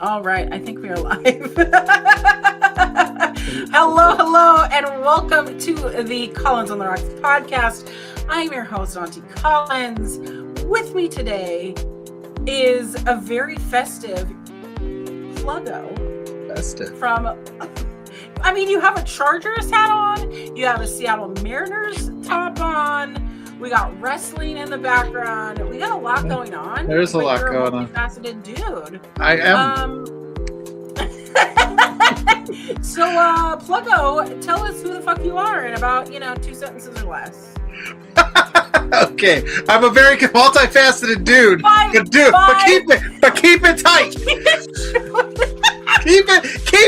All right, I think we are live. Hello, and welcome to the Collins on the Rocks podcast. I'm your host, Auntie Collins. With me today is a very festive Pluggo. You have a Chargers hat on, you have a Seattle Mariners top on, we got wrestling in the background, we got a lot going on. There's a lot going on. Multifaceted dude. I am. So, Pluggo, tell us who the fuck you are in about, 2 sentences or less. Okay, I'm a very multifaceted dude. But keep it tight. Keep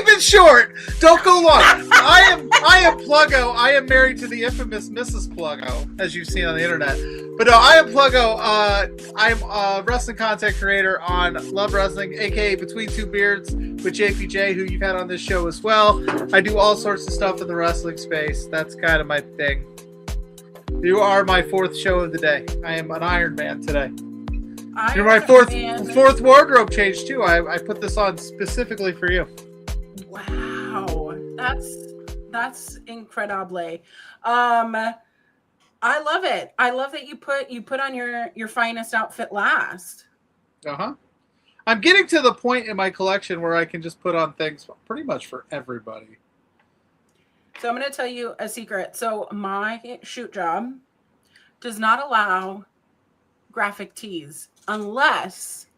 it short. Don't go long. I am Pluggo. I am married to the infamous Mrs. Pluggo, as you've seen on the internet. But no, I am Pluggo. I'm a wrestling content creator on Love Wrestling, aka Between Two Beards with JPJ, who you've had on this show as well. I do all sorts of stuff in the wrestling space. That's kind of my thing. You are my fourth show of the day. I am an Iron Man today. You're my fourth wardrobe change too. I put this on specifically for you. Wow, that's incredible. I love it. I love that you put on your finest outfit last. I'm getting to the point in my collection where I can just put on things pretty much for everybody. So I'm going to tell you a secret. So my shoot job does not allow graphic tees unless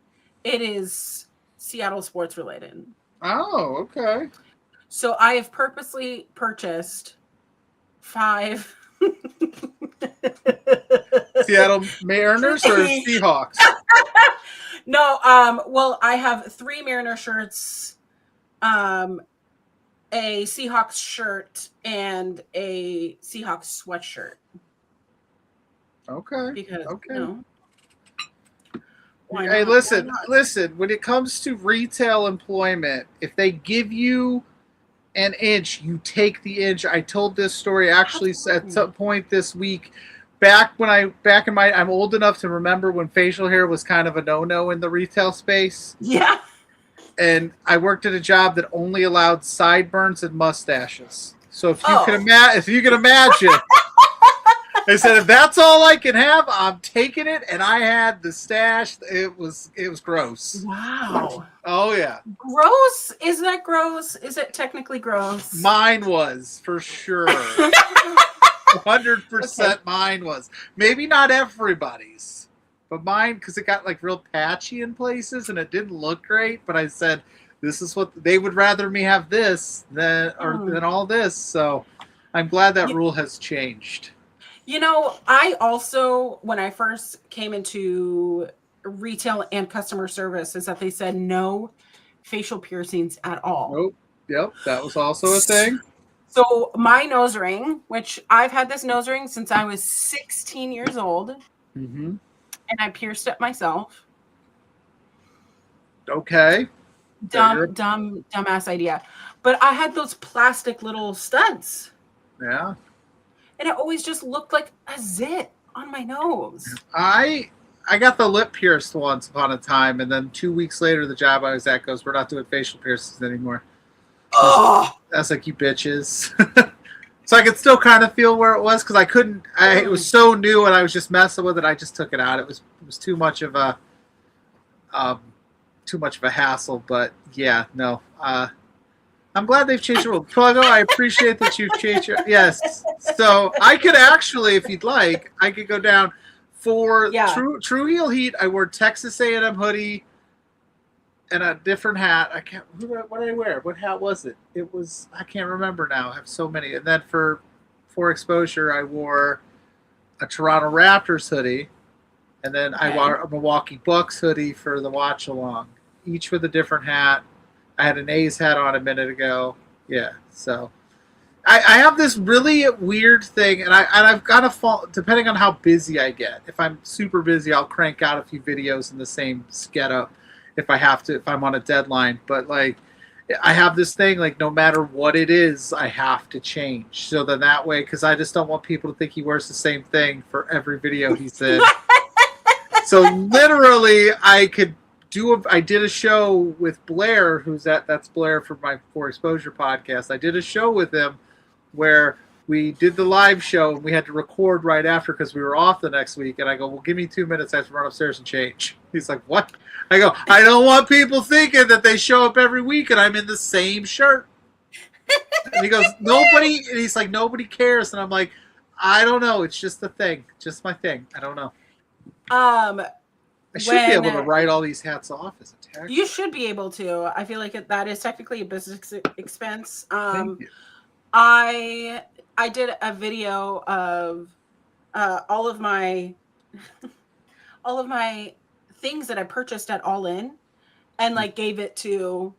it is Seattle sports related. Oh, okay. So I have purposely purchased 5 Seattle Mariners or Seahawks? No, well, I have 3 Mariner shirts, a Seahawks shirt, and a Seahawks sweatshirt. Okay. Because, hey, listen. When it comes to retail employment, if they give you an inch, you take the inch. I told this story actually at some point this week. I'm old enough to remember when facial hair was kind of a no-no in the retail space. Yeah. And I worked at a job that only allowed sideburns and mustaches. So if you can imagine, I said, if that's all I can have, I'm taking it. And I had the stash. It was gross. Wow. Oh yeah. Gross? Is that gross? Is it technically gross? Mine was, for sure. 100% okay. Mine was. Maybe not everybody's, but mine, because it got like real patchy in places and it didn't look great. But I said, this is what they would rather me have this than all this. So I'm glad that rule has changed. I also, when I first came into retail and customer service, is that they said no facial piercings at all. Nope. Yep. That was also a thing. So my nose ring, which I've had this nose ring since I was 16 years old, and I pierced it myself. Okay. Dumbass idea. But I had those plastic little studs. Yeah. And it always just looked like a zit on my nose. I got the lip pierced once upon a time, and then 2 weeks later, the job I was at goes, we're not doing facial piercings anymore. Oh, that's like, you bitches. So I could still kind of feel where it was because I couldn't. It was so new, and I was just messing with it. I just took it out. It was too much of a hassle. But yeah, no. I'm glad they've changed the rule. Pluggo, I appreciate that you've changed your... Yes. So I could actually, if you'd like, I could go down for True Heel Heat. I wore Texas A&M hoodie and a different hat. What did I wear? What hat was it? It was... I can't remember now. I have so many. And then for exposure, I wore a Toronto Raptors hoodie. And then I wore a Milwaukee Bucks hoodie for the watch along. Each with a different hat. I had an A's hat on a minute ago. Yeah, so I have this really weird thing, and I've got to fall depending on how busy I get. If I'm super busy, I'll crank out a few videos in the same getup if I have to, if I'm on a deadline. But like, I have this thing, like, no matter what it is, I have to change. So then that way, because I just don't want people to think he wears the same thing for every video he's in. So literally, I could I did a show with Blair, that's Blair from my For Exposure podcast. I did a show with him where we did the live show and we had to record right after because we were off the next week. And I go, well, give me 2 minutes. I have to run upstairs and change. He's like, what? I go, I don't want people thinking that they show up every week and I'm in the same shirt. And he goes, nobody. And he's like, nobody cares. And I'm like, I don't know. It's just a thing. Just my thing. I don't know. I should be able to write all these hats off as a tax. You should be able to. I feel like that is technically a business expense. Thank you. I did a video of all of my things that I purchased at All In, and like gave it to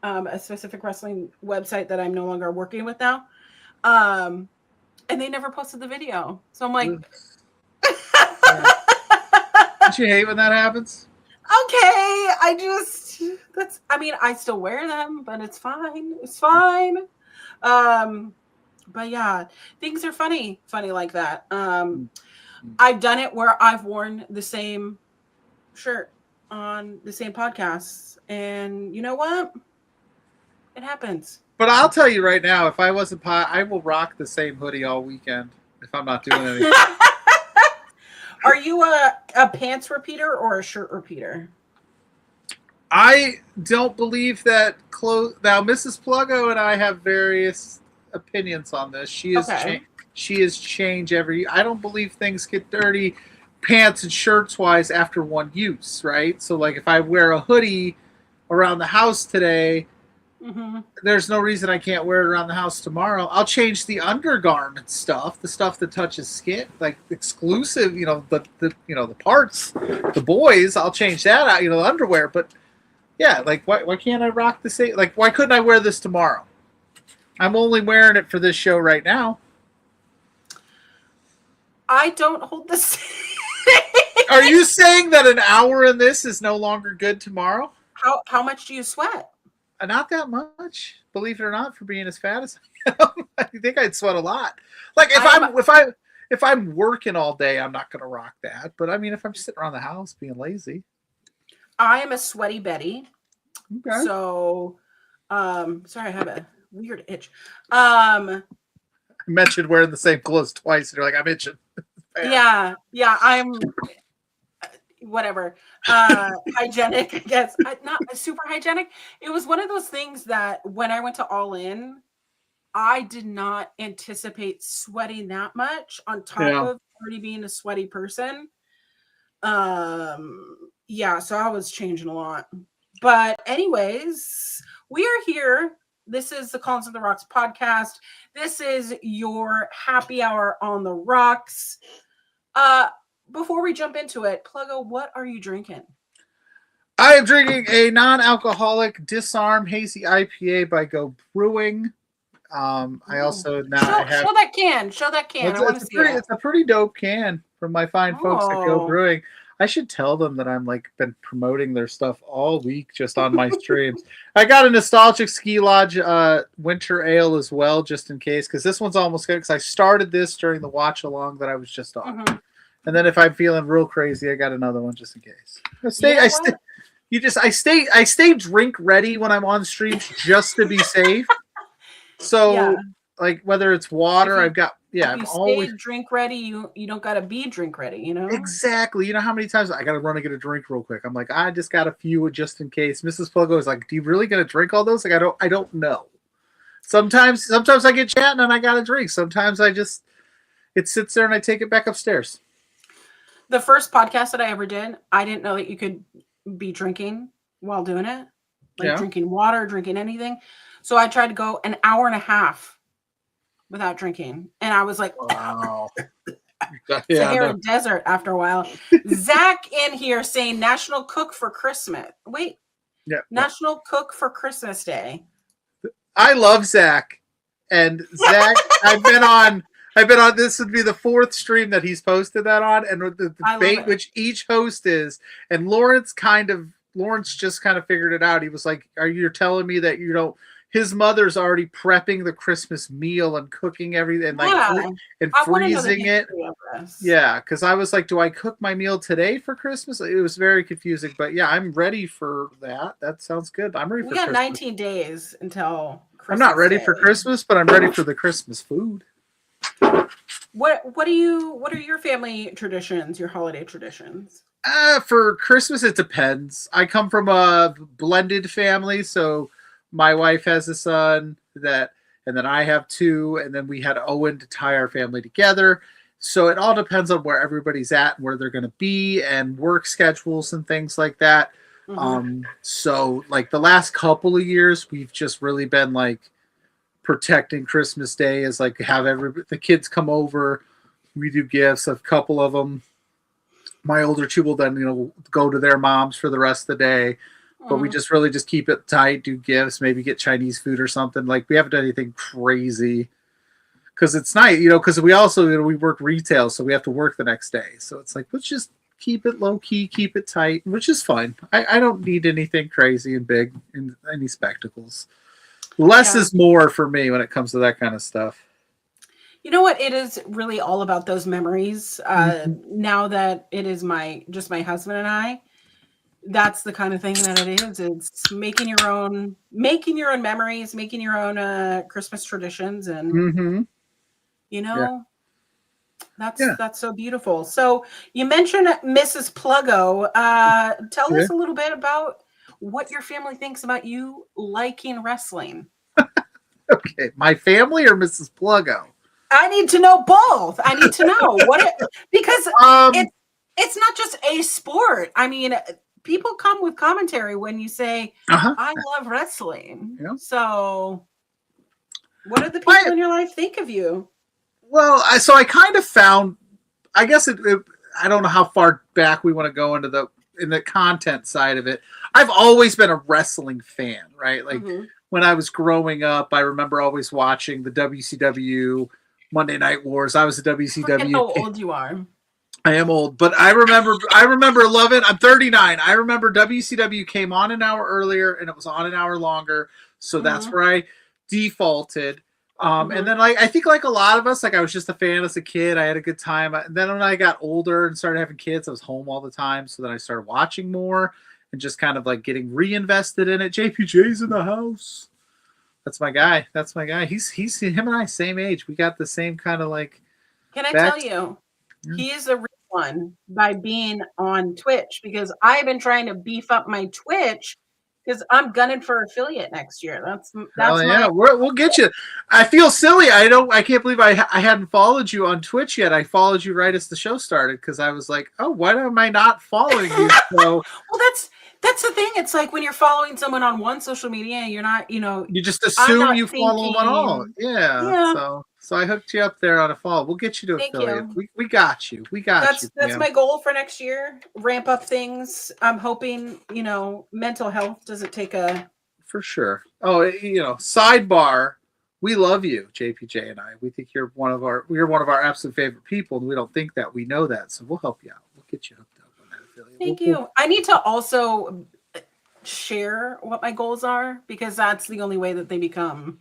a specific wrestling website that I'm no longer working with now. And they never posted the video, so I'm like. Don't you hate when that happens? Okay, I still wear them, but it's fine. It's fine. But yeah, things are funny like that. I've done it where I've worn the same shirt on the same podcasts, and you know what? It happens. But I'll tell you right now, if I wasn't I will rock the same hoodie all weekend if I'm not doing anything. Are you a pants repeater or a shirt repeater? I don't believe that now Mrs. Pluggo and I have various opinions on this. She is change every. I don't believe things get dirty, pants and shirts wise after one use, right? So like if I wear a hoodie around the house today, there's no reason I can't wear it around the house tomorrow. I'll change the undergarment stuff, the stuff that touches skin, like exclusive, the parts, the boys. I'll change that out, the underwear. But yeah, like why can't I rock the same? Like why couldn't I wear this tomorrow? I'm only wearing it for this show right now. I don't hold the same. Are you saying that an hour in this is no longer good tomorrow? How much do you sweat? Not that much, believe it or not, for being as fat as I am. I think I'd sweat a lot. Like if I'm working all day, I'm not going to rock that. But I mean, if I'm sitting around the house being lazy, I am a sweaty Betty. Okay. So, sorry, I have a weird itch. I mentioned wearing the same clothes twice, and you're like, I'm itching. Yeah, I'm. Whatever, hygienic, I guess. Not super hygienic. It was one of those things that when I went to All In, I did not anticipate sweating that much on top of already being a sweaty person. Yeah, so I was changing a lot. But anyways, we are here. This is the Collins of the Rocks podcast. This is your happy hour on the rocks. Before we jump into it, Pluggo, what are you drinking? I am drinking a non-alcoholic Disarm Hazy IPA by Go Brewing. I also now show that can. I want to see it. It's a pretty dope can from my fine folks at Go Brewing. I should tell them that I'm been promoting their stuff all week just on my streams. I got a Nostalgic Ski Lodge winter ale as well, just in case, because this one's almost good. Because I started this during the watch along that I was just on. And then if I'm feeling real crazy, I got another one just in case. I stay drink ready when I'm on streams just to be safe. So like whether it's water, I'm always drink ready. You don't gotta be drink ready, Exactly. You know how many times I gotta run and get a drink real quick. I'm like, I just got a few just in case. Mrs. Pluggo is like, do you really gonna drink all those? Like I don't know. Sometimes I get chatting and I gotta drink. Sometimes it sits there and I take it back upstairs. The first podcast that I ever did, I didn't know that you could be drinking while doing it. Drinking water, drinking anything. So I tried to go an hour and a half without drinking. And I was like, wow. Sahara Desert after a while. Zach in here saying National Cook for Christmas. Wait. Yeah. National Cook for Christmas Day. I love Zach. And Zach, I've been on, this would be the fourth stream that he's posted that on, and the debate which each host is, and Lawrence just kind of figured it out. He was like, you're telling me that you don't, his mother's already prepping the Christmas meal and cooking everything, Yeah. and I want to know the freezing it. history of this. Yeah, because I was like, do I cook my meal today for Christmas? It was very confusing, but yeah, I'm ready for that. That sounds good. I'm ready We for got Christmas. 19 days until I'm not Christmas ready Day. for Christmas, but I'm ready for the Christmas food. What are your family traditions, your holiday traditions? For Christmas, it depends. I come from a blended family, so my wife has a son and then I have two, and then we had Owen to tie our family together. So it all depends on where everybody's at and where they're going to be, and work schedules and things like that. So like the last couple of years, we've just really been like protecting Christmas Day, is like have the kids come over, we do gifts. A couple of them, my older two will then go to their moms for the rest of the day, but we just really just keep it tight, do gifts, maybe get Chinese food or something. Like we haven't done anything crazy because it's nice, because we also we work retail, so we have to work the next day, so it's like let's just keep it low key, keep it tight, which is fine. I don't need anything crazy and big and any spectacles. Less is more for me when it comes to that kind of stuff. You know what? It is really all about those memories. Now that it is just my husband and I, that's the kind of thing that it is. It's making your own memories, making your own Christmas traditions, and that's so beautiful. So you mentioned Mrs. Pluggo. Tell us a little bit about what your family thinks about you liking wrestling. Okay, my family or Mrs. Pluggo? I need to know both. I need to know because it's not just a sport. I mean, people come with commentary when you say, I love wrestling. Yeah. So what do the people in your life think of you? Well, so I kind of found, I guess I don't know how far back we want to go into the content side of it. I've always been a wrestling fan, right? Like when I was growing up, I remember always watching the WCW, Monday Night Wars. I was a WCW. How old you are? I am old, but I remember loving. I'm 39. I remember WCW came on an hour earlier and it was on an hour longer, so that's where I defaulted. And then I think like a lot of us, like I was just a fan as a kid. I had a good time. And then when I got older and started having kids, I was home all the time. So then I started watching more and just kind of like getting reinvested in it. JPJ's in the house. That's my guy. He's him and I same age. We got the same kind of like. Can I tell you, he is a real one by being on Twitch, because I've been trying to beef up my Twitch because I'm gunning for affiliate next year. That's we'll get you. I feel silly. I can't believe I hadn't followed you on Twitch yet. I followed you right as the show started because I was like, oh, why am I not following you? So well, that's the thing. It's like when you're following someone on one social media, you're not, you just assume you follow them on all. Yeah. So I hooked you up there on a follow. We'll get you to affiliate. We got you. That's my goal for next year. Ramp up things. I'm hoping, mental health doesn't take a. For sure. Oh, sidebar. We love you, JPJ and I. We think you're one of our absolute favorite people, and we don't think that. We know that, so we'll help you out. We'll get you hooked up on that affiliate. Thank you. I need to also share what my goals are, because that's the only way that they become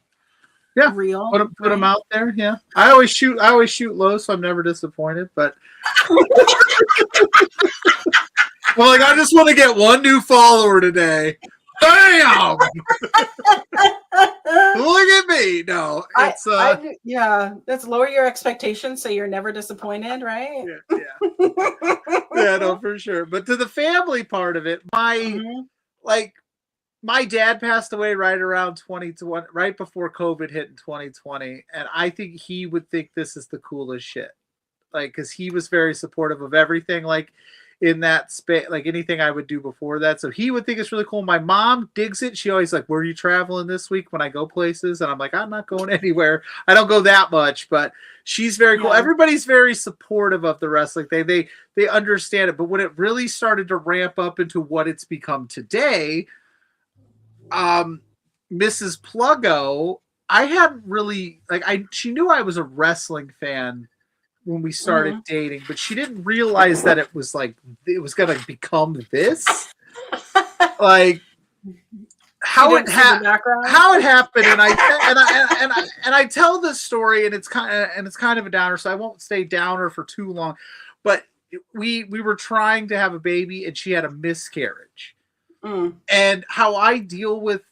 real. Put them out there. Yeah. I always shoot low, so I'm never disappointed. But well, like I just want to get one new follower today. Bam! Look at me. No, it's that's lower your expectations so you're never disappointed, right? Yeah, no, for sure. But to the family part of it, my dad passed away right around 2020, right before COVID hit in 2020, and I think he would think this is the coolest shit. Like, because he was very supportive of everything, like in that space, like anything I would do before that. So he would think it's really cool. My mom digs it. She always like, where are you traveling this week when I go places? And I'm like, I'm not going anywhere. I don't go that much, but she's very cool. Everybody's very supportive of the wrestling thing. They understand it. But when it really started to ramp up into what it's become today, Mrs. Pluggo, I hadn't really she knew I was a wrestling fan when we started dating, but she didn't realize that it was going to become this. Like, how it background. how it happened, and I tell this story, and it's kind of a downer, so I won't stay downer for too long. But we were trying to have a baby, and she had a miscarriage. And how I deal with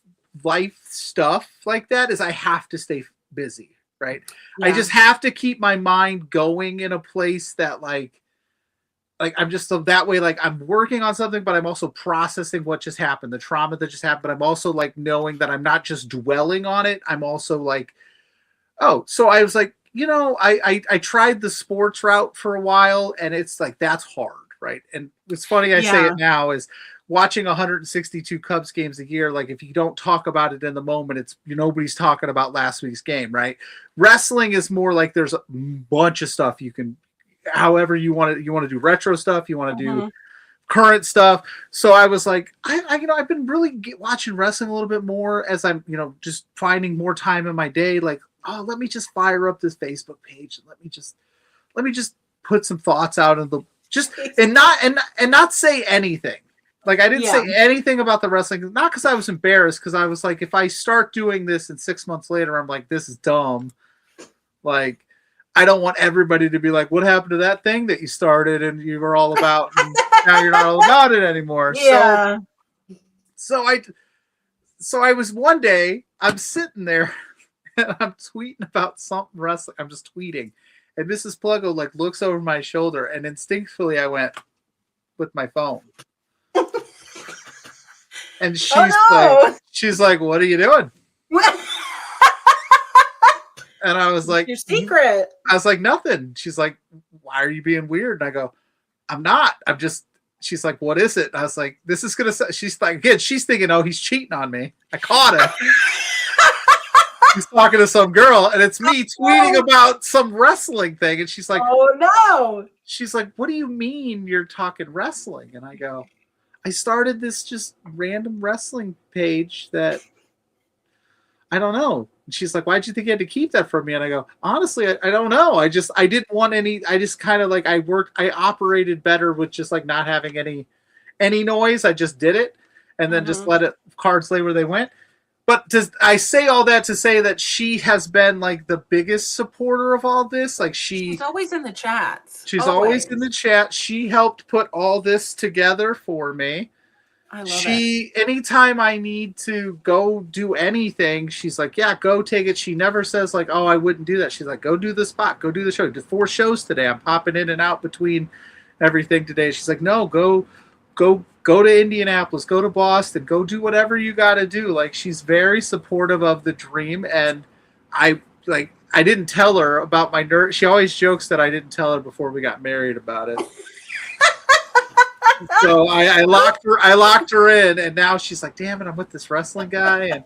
life stuff like that is I have to stay busy, right? Yeah. I just have to keep my mind going in a place that like I'm just so that way, like I'm working on something, but I'm also processing what just happened, the trauma that just happened. But I'm also like knowing that I'm not just dwelling on it. I'm also like, oh, so I was like, I tried the sports route for a while, and it's like, that's hard. Right. And it's funny. I say it now is watching 162 Cubs games a year. Like if you don't talk about it in the moment, it's nobody's talking about last week's game. Right. Wrestling is more like there's a bunch of stuff you can, however you want to do retro stuff. You want to do current stuff. So I was like, I've been really watching wrestling a little bit more as I'm, just finding more time in my day. Like, oh, let me just fire up this Facebook page and let me just put some thoughts out of the, just and not say anything. Like I didn't say anything about the wrestling, not because I was embarrassed, because I was like, if I start doing this and 6 months later I'm like, this is dumb. Like I don't want everybody to be like, what happened to that thing that you started and you were all about, and now you're not all about it anymore. Yeah. So I was one day, I'm sitting there and I'm tweeting about something wrestling. I'm just tweeting. And Mrs. Pluggo like looks over my shoulder, and instinctively I went with my phone. And she's like, what are you doing? And I was like, your secret. I was like, nothing. She's like, why are you being weird? And I go, I'm not. I'm just. She's like, what is it? And I was like, this is gonna. She's like, again, she's thinking, oh, he's cheating on me. I caught him. He's talking to some girl, and it's me tweeting about some wrestling thing. And she's like, oh no. She's like, what do you mean you're talking wrestling? And I go, I started this just random wrestling page that I don't know. And she's like, why'd you think you had to keep that from me? And I go, honestly, I don't know. I didn't want any. I just kind of like I operated better with just like not having any noise. I just did it and then just let it cards lay where they went. But I say all that to say that she has been like the biggest supporter of all this. Like she's always in the chats. She's always in the chat. She helped put all this together for me. I love it. Anytime I need to go do anything, she's like, yeah, go take it. She never says like, oh, I wouldn't do that. She's like, go do the spot, go do the show. Did 4 shows today. I'm popping in and out between everything today. She's like, no, go to Indianapolis, go to Boston, go do whatever you got to do. Like she's very supportive of the dream. And I didn't tell her about my nerd. She always jokes that I didn't tell her before we got married about it. So I locked her in, and now she's like, damn it, I'm with this wrestling guy, and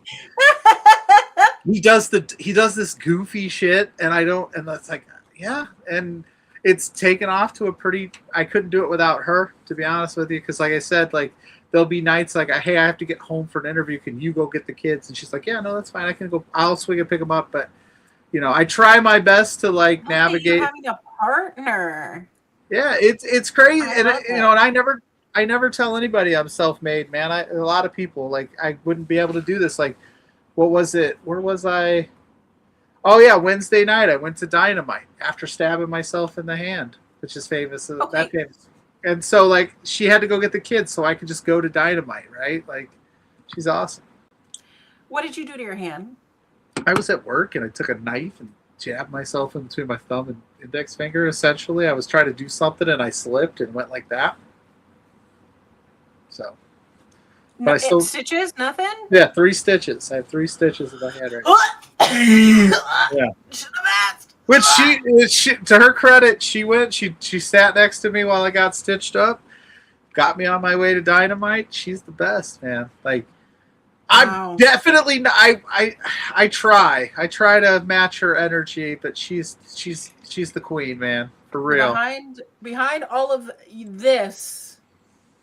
he does this goofy shit, and that's like, yeah, and it's taken off to a pretty. I couldn't do it without her, to be honest with you, because like I said, like there'll be nights like, hey, I have to get home for an interview. Can you go get the kids? And she's like, yeah, no, that's fine. I can go. I'll swing and pick them up, but I try my best to like navigate. Having a partner. Yeah, it's crazy, and I never tell anybody I'm self-made, man. A lot of people like I wouldn't be able to do this. Like, what was it? Where was I? Oh yeah, Wednesday night I went to Dynamite after stabbing myself in the hand, which is famous. Okay. That famous. And so like she had to go get the kids, so I could just go to Dynamite, right? Like, she's awesome. What did you do to your hand? I was at work and I took a knife and jabbed myself in between my thumb and index finger. Essentially, I was trying to do something and I slipped and went like that. So, but stitches, nothing. Yeah, 3 stitches. I have 3 stitches in my hand right now. Yeah. Which she, to her credit, she sat next to me while I got stitched up, got me on my way to Dynamite. She's the best, man. Like, I'm definitely not, I try to match her energy, but she's the queen, man, for real. Behind all of this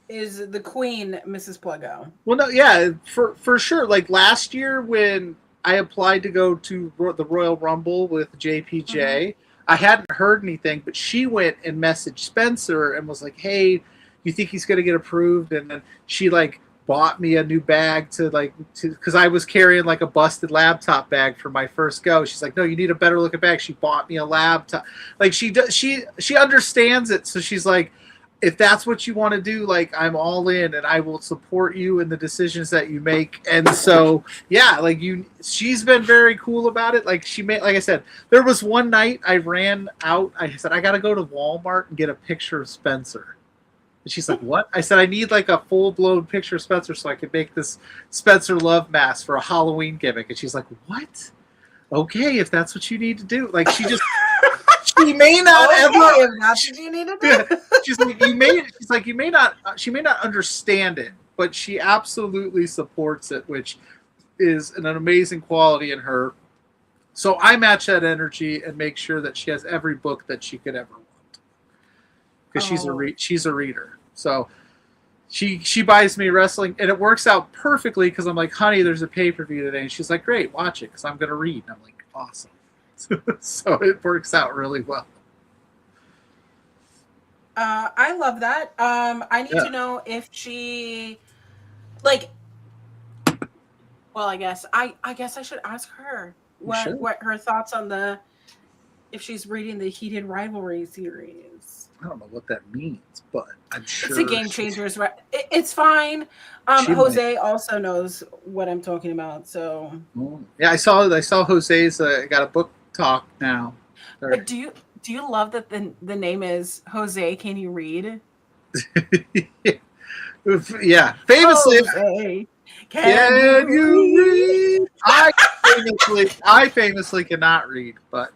is the queen, Mrs. Pluggo. Well, no, yeah, for sure. Like last year when I applied to go to the Royal Rumble with JPJ, I hadn't heard anything, but she went and messaged Spencer and was like, hey, you think he's going to get approved? And then she like bought me a new bag because I was carrying like a busted laptop bag for my first go. She's like, no, you need a better looking bag. She bought me a laptop. Like she understands it. So she's like, if that's what you want to do, like I'm all in and I will support you in the decisions that you make. And so, yeah, like she's been very cool about it. Like like I said, there was one night I ran out. I said, I got to go to Walmart and get a picture of Spencer. And she's like, what? I said, I need like a full blown picture of Spencer so I could make this Spencer love mask for a Halloween gimmick. And she's like, what? Okay, if that's what you need to do. Like she may not ever. That's what you need to do. She may not understand it, but she absolutely supports it, which is an amazing quality in her. So I match that energy and make sure that she has every book that she could ever want. Because she's a reader. So she buys me wrestling, and it works out perfectly because I'm like, honey, there's a pay-per-view today. And she's like, great, watch it because I'm going to read. And I'm like, awesome. So it works out really well. I love that. I need to know if she, like, well, I guess I should ask her what her thoughts on if she's reading the Heated Rivalry series. I don't know what that means, but I'm sure it's a Game Changers. It's fine. Jose also knows what I'm talking about. So yeah, I saw Jose's got a book talk now. But do you love that the name is Jose? Can you read? Yeah, famously. Jose, can you read? I famously cannot read, but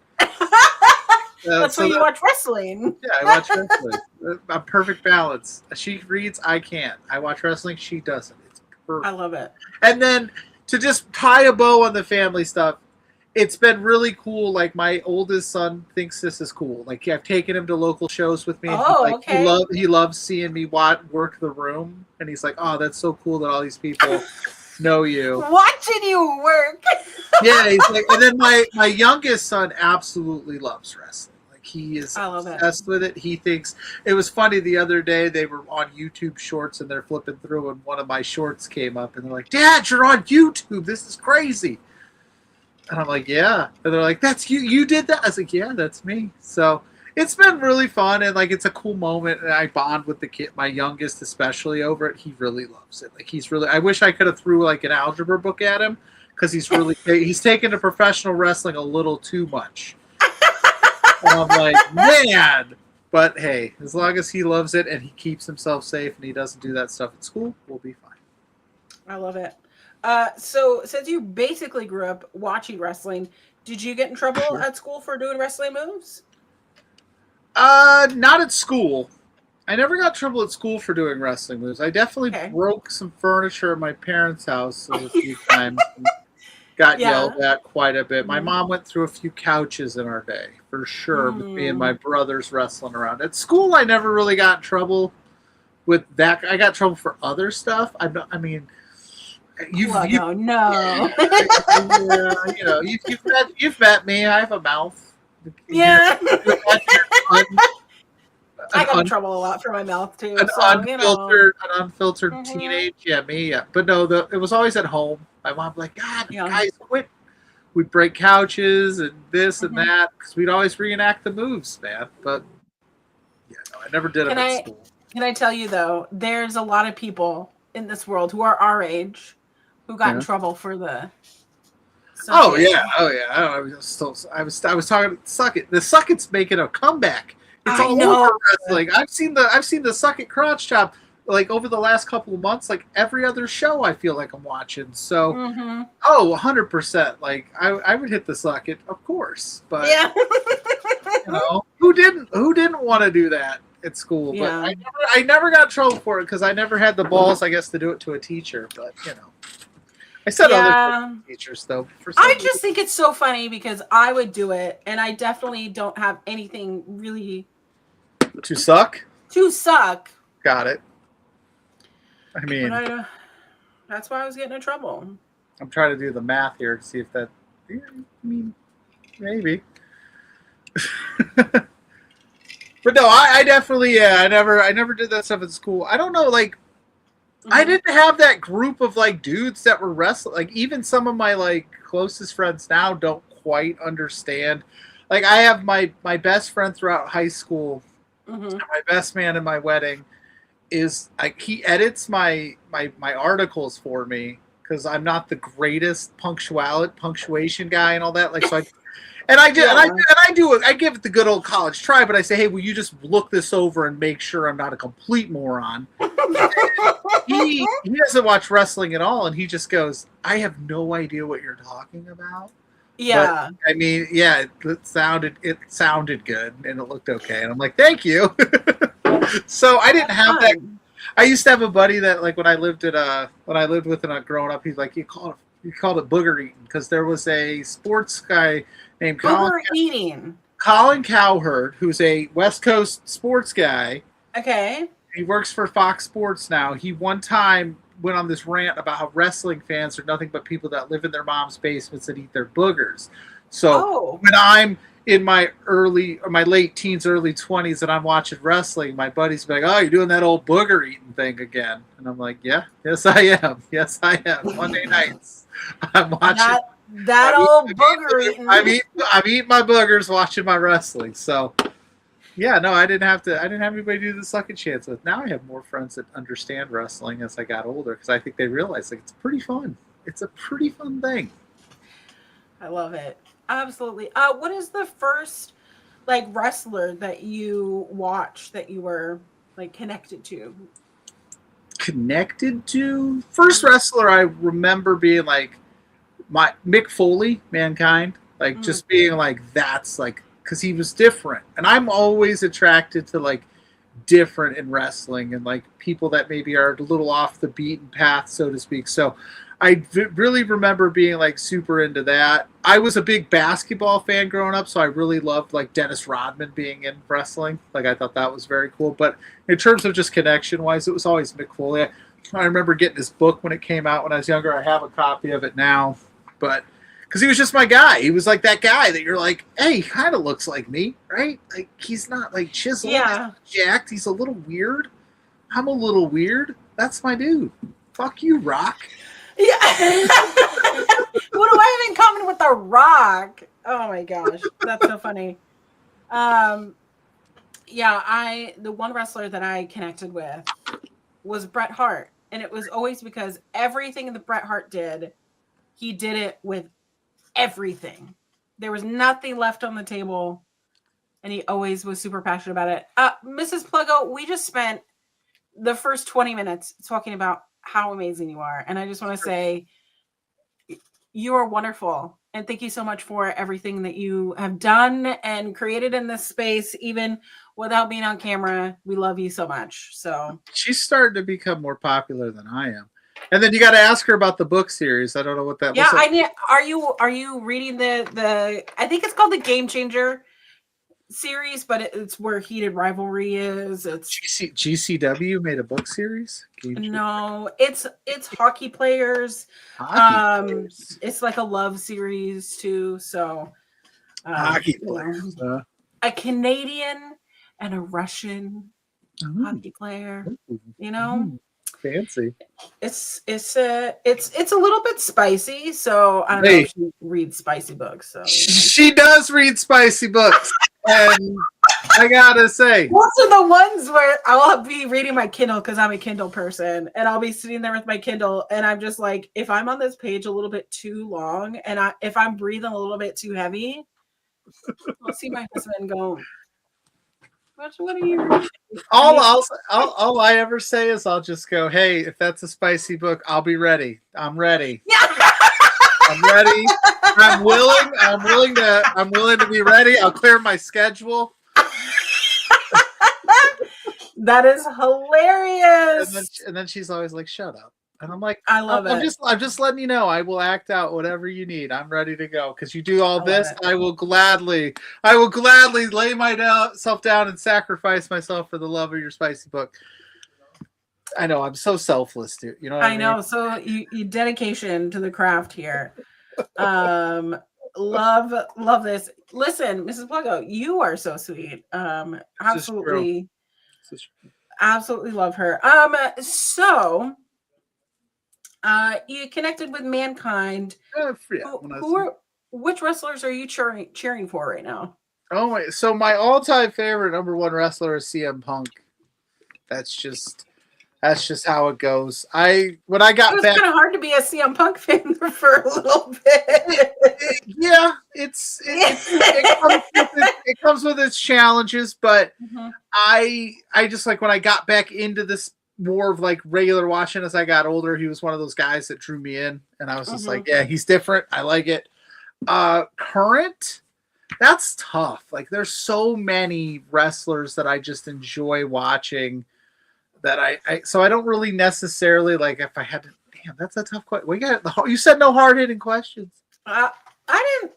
that's why you watch wrestling. Yeah, I watch wrestling. A perfect balance. She reads, I can't. I watch wrestling, she doesn't. It's perfect. I love it. And then to just tie a bow on the family stuff, it's been really cool. Like my oldest son thinks this is cool. Like I've taken him to local shows with me. And okay. He loves seeing me work the room, and he's like, "Oh, that's so cool that all these people know you, watching you work." Yeah, he's like, and then my youngest son absolutely loves wrestling. Like he is obsessed with it. He thinks it was funny the other day. They were on YouTube Shorts and they're flipping through, and one of my shorts came up, and they're like, "Dad, you're on YouTube. This is crazy." And I'm like, yeah. And they're like, that's you. You did that? I was like, yeah, that's me. So it's been really fun. And like, it's a cool moment. And I bond with the kid, my youngest, especially over it. He really loves it. Like I wish I could have threw like an algebra book at him. Cause he's taken to professional wrestling a little too much. And I'm like, man, but hey, as long as he loves it and he keeps himself safe and he doesn't do that stuff at school, we'll be fine. I love it. So since you basically grew up watching wrestling, did you get in trouble at school for doing wrestling moves? Not at school. I never got in trouble at school for doing wrestling moves. I definitely broke some furniture at my parents' house a few times. And got yelled at quite a bit. My mom went through a few couches in our day, for sure, with me and my brothers wrestling around. At school, I never really got in trouble with that. I got in trouble for other stuff. I mean... No. You've met me. I have a mouth. Yeah. I got in trouble a lot for my mouth too. An unfiltered teenage, me. Yeah. But no, it was always at home. My mom was like, God, guys, quit. We'd break couches and this and that because we'd always reenact the moves, man. But I never did it at school. Can I tell you though? There's a lot of people in this world who are our age who got in trouble for the. I was talking Suck It. The Suck It's making a comeback. It's all over wrestling. I've seen the Suck It crotch chop like over the last couple of months. Like every other show, I feel like I'm watching. So 100%. Like I would hit the Suck It, of course. But who didn't want to do that at school? But I never got in trouble for it because I never had the balls, I guess, to do it to a teacher. But I said other teachers though. I just think it's so funny because I would do it, and I definitely don't have anything really to suck. Got it. I mean, that's why I was getting in trouble. I'm trying to do the math here to see if that. I mean, maybe. But no, I definitely I never did that stuff at school. I don't know, like I Mhm. didn't have that group of like dudes that were wrestling. Like even some of my like closest friends now don't quite understand. Like I have my best friend throughout high school, Mhm. my best man in my wedding is like he edits my articles for me because I'm not the greatest punctuation guy and all that. Like so I and I just Yeah. and I do it. I give it the good old college try, but I say, hey, will you just look this over and make sure I'm not a complete moron? He doesn't watch wrestling at all, and he just goes, I have no idea what you're talking about. But Yeah. I mean, yeah, it sounded good and it looked okay, and I'm like, thank you. So I didn't That's have that. fun. I used to have a buddy that like when I lived with him growing up, he's like he called it booger eating because there was a sports guy named Booger eating. Colin Cowherd who's a West Coast sports guy. Okay. He works for Fox Sports now. He one time went on this rant about how wrestling fans are nothing but people that live in their mom's basements and eat their boogers. So Oh. when I'm in my my late teens, early 20s, and I'm watching wrestling, my buddies be like, "Oh, you're doing that old booger eating thing again," and I'm like, "Yeah, yes, I am. Yes, I am." Monday nights, I'm watching. That old booger eating. I'm eating my boogers, watching my wrestling. So yeah, no, I didn't have anybody to do the second chance with. Now I have more friends that understand wrestling as I got older because I think they realize like it's pretty fun. It's a pretty fun thing. I love it. Absolutely. What is the first like wrestler that you watched that you were like connected to? Connected to first wrestler I remember being like my Mick Foley, Mankind, like Mm. just being like that's like because he was different, and I'm always attracted to like different in wrestling and like people that maybe are a little off the beaten path, so to speak. So really remember being like super into that. I was a big basketball fan growing up, so I really loved like Dennis Rodman being in wrestling. Like I thought that was very cool. But in terms of just connection wise, it was always Mick Foley. I remember getting his book when it came out when I was younger. I have a copy of it now, but because he was just my guy. He was like that guy that you're like, hey, he kind of looks like me, right? Like he's not like chiseled, he's Yeah. not jacked. He's a little weird. I'm a little weird. That's my dude. Fuck you, Rock. Yeah. What do I have in common with The Rock? Oh my gosh, that's so funny. Um, yeah, the one wrestler that I connected with was Bret Hart, and it was always because everything that Bret Hart did, he did it with everything. There was nothing left on the table, and he always was super passionate about it. Mrs. Pluggo, we just spent the first 20 minutes talking about how amazing you are, and I just want to say you are wonderful. And thank you so much for everything that you have done and created in this space, even without being on camera. We love you so much. So She's starting to become more popular than I am. And then you got to ask her about the book series. I don't know what that yeah, was. I need. Are you reading the? I think it's called the Game Changer series, but it's where heated rivalry is. It's GCW made a book series. no, it's hockey players. Hockey players. It's like a love series too. So Hockey you know, players. a Canadian and a Russian Oh, hockey player. oh, You know, fancy. it's a little bit spicy. So I don't know Hey, if she reads spicy books. So she does read spicy books, and I gotta say, those are the ones where I'll be reading my Kindle because I'm a Kindle person, and I'll be sitting there with my Kindle, and I'm just like, if I'm on this page a little bit too long, and if I'm breathing a little bit too heavy, I'll see my husband go, what are you reading? all I ever say is I'll just go, hey, if that's a spicy book, I'll be ready. I'm ready. Yeah. I'm ready. I'm willing to be ready. I'll clear my schedule. That is And hilarious. then she's always like, "Shut up," and I'm like, I love it. I'm just letting you know. I will act out whatever you need. I'm ready to go because you do all I love this. it. I will gladly lay myself down and sacrifice myself for the love of your spicy book. I know I'm so selfless, dude. You know what I I mean? know. So you dedication to the craft here. Um, love this. Listen, Mrs. Pluggo, you are so sweet. It's just true. Absolutely, It's just absolutely love her. So You connected with Mankind. Yeah, Which wrestlers are you cheering for right now? Oh my! So my all-time favorite number one wrestler is CM Punk. That's just how it goes. When I It got was back, kind of hard to be a CM Punk fan for a little bit. yeah, it comes with its challenges, but Mhm. I just like when I got back into this more of like regular watching as I got older. He was one of those guys that drew me in, and I was just like, yeah, he's different. I like it. Current. That's tough. Like there's so many wrestlers that I just enjoy watching that so I don't really necessarily like if I had to. Damn, that's a tough question. You said no hard hitting questions. I didn't.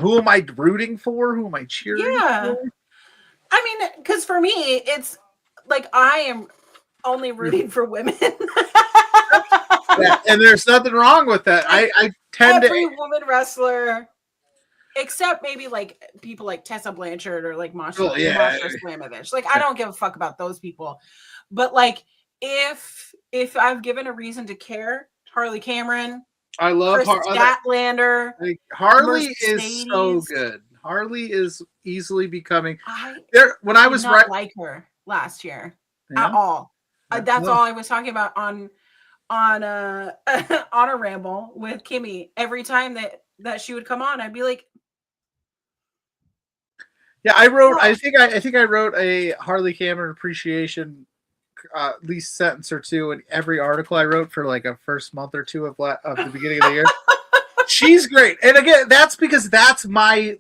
Who am I rooting for? Who am I cheering Yeah. for? I mean, because for me, it's like I am only rooting for women. Yeah, and there's nothing wrong with that. I tend every to woman wrestler, except maybe like people like Tessa Blanchard or like Masha Slamovich. Like I don't give a fuck about those people, but like if I've given a reason to care, Harley Cameron, I love Chris Statlander. Like, Harley Mercedes. is so good. Harley is easily becoming. I was not like her last year at all. That's all I was talking about on on a ramble with Kimmy. Every time that she would come on, I'd be like, yeah, I wrote. I think I wrote a Harley Cameron appreciation, at least sentence or two in every article I wrote for like a first month or two of the beginning of the year. She's great, and again, that's because that's my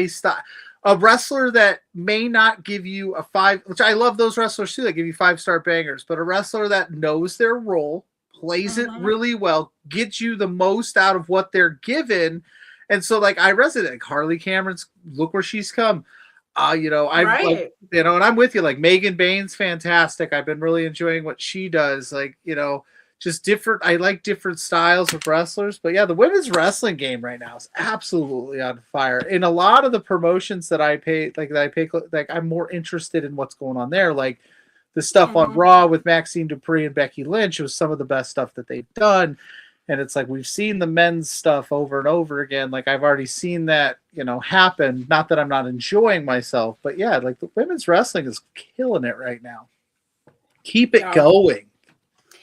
style. A wrestler that may not give you a 5, which I love those wrestlers too. That give you 5-star bangers, but a wrestler that knows their role, plays it really well, gets you the most out of what they're given. And so like I resonate, like Harley Cameron's look where she's come. You know, like, you know, and I'm with you. Like Megan Bain's fantastic. I've been really enjoying what she does. Like, you know, just different. I like different styles of wrestlers, but yeah, the women's wrestling game right now is absolutely on fire. In a lot of the promotions that I pay, like I'm more interested in what's going on there. Like the stuff on Raw with Maxine Dupree and Becky Lynch was some of the best stuff that they've done. And it's like we've seen the men's stuff over and over again. Like I've already seen that, you know, happen. Not that I'm not enjoying myself, but yeah, like the women's wrestling is killing it right now. Keep it going.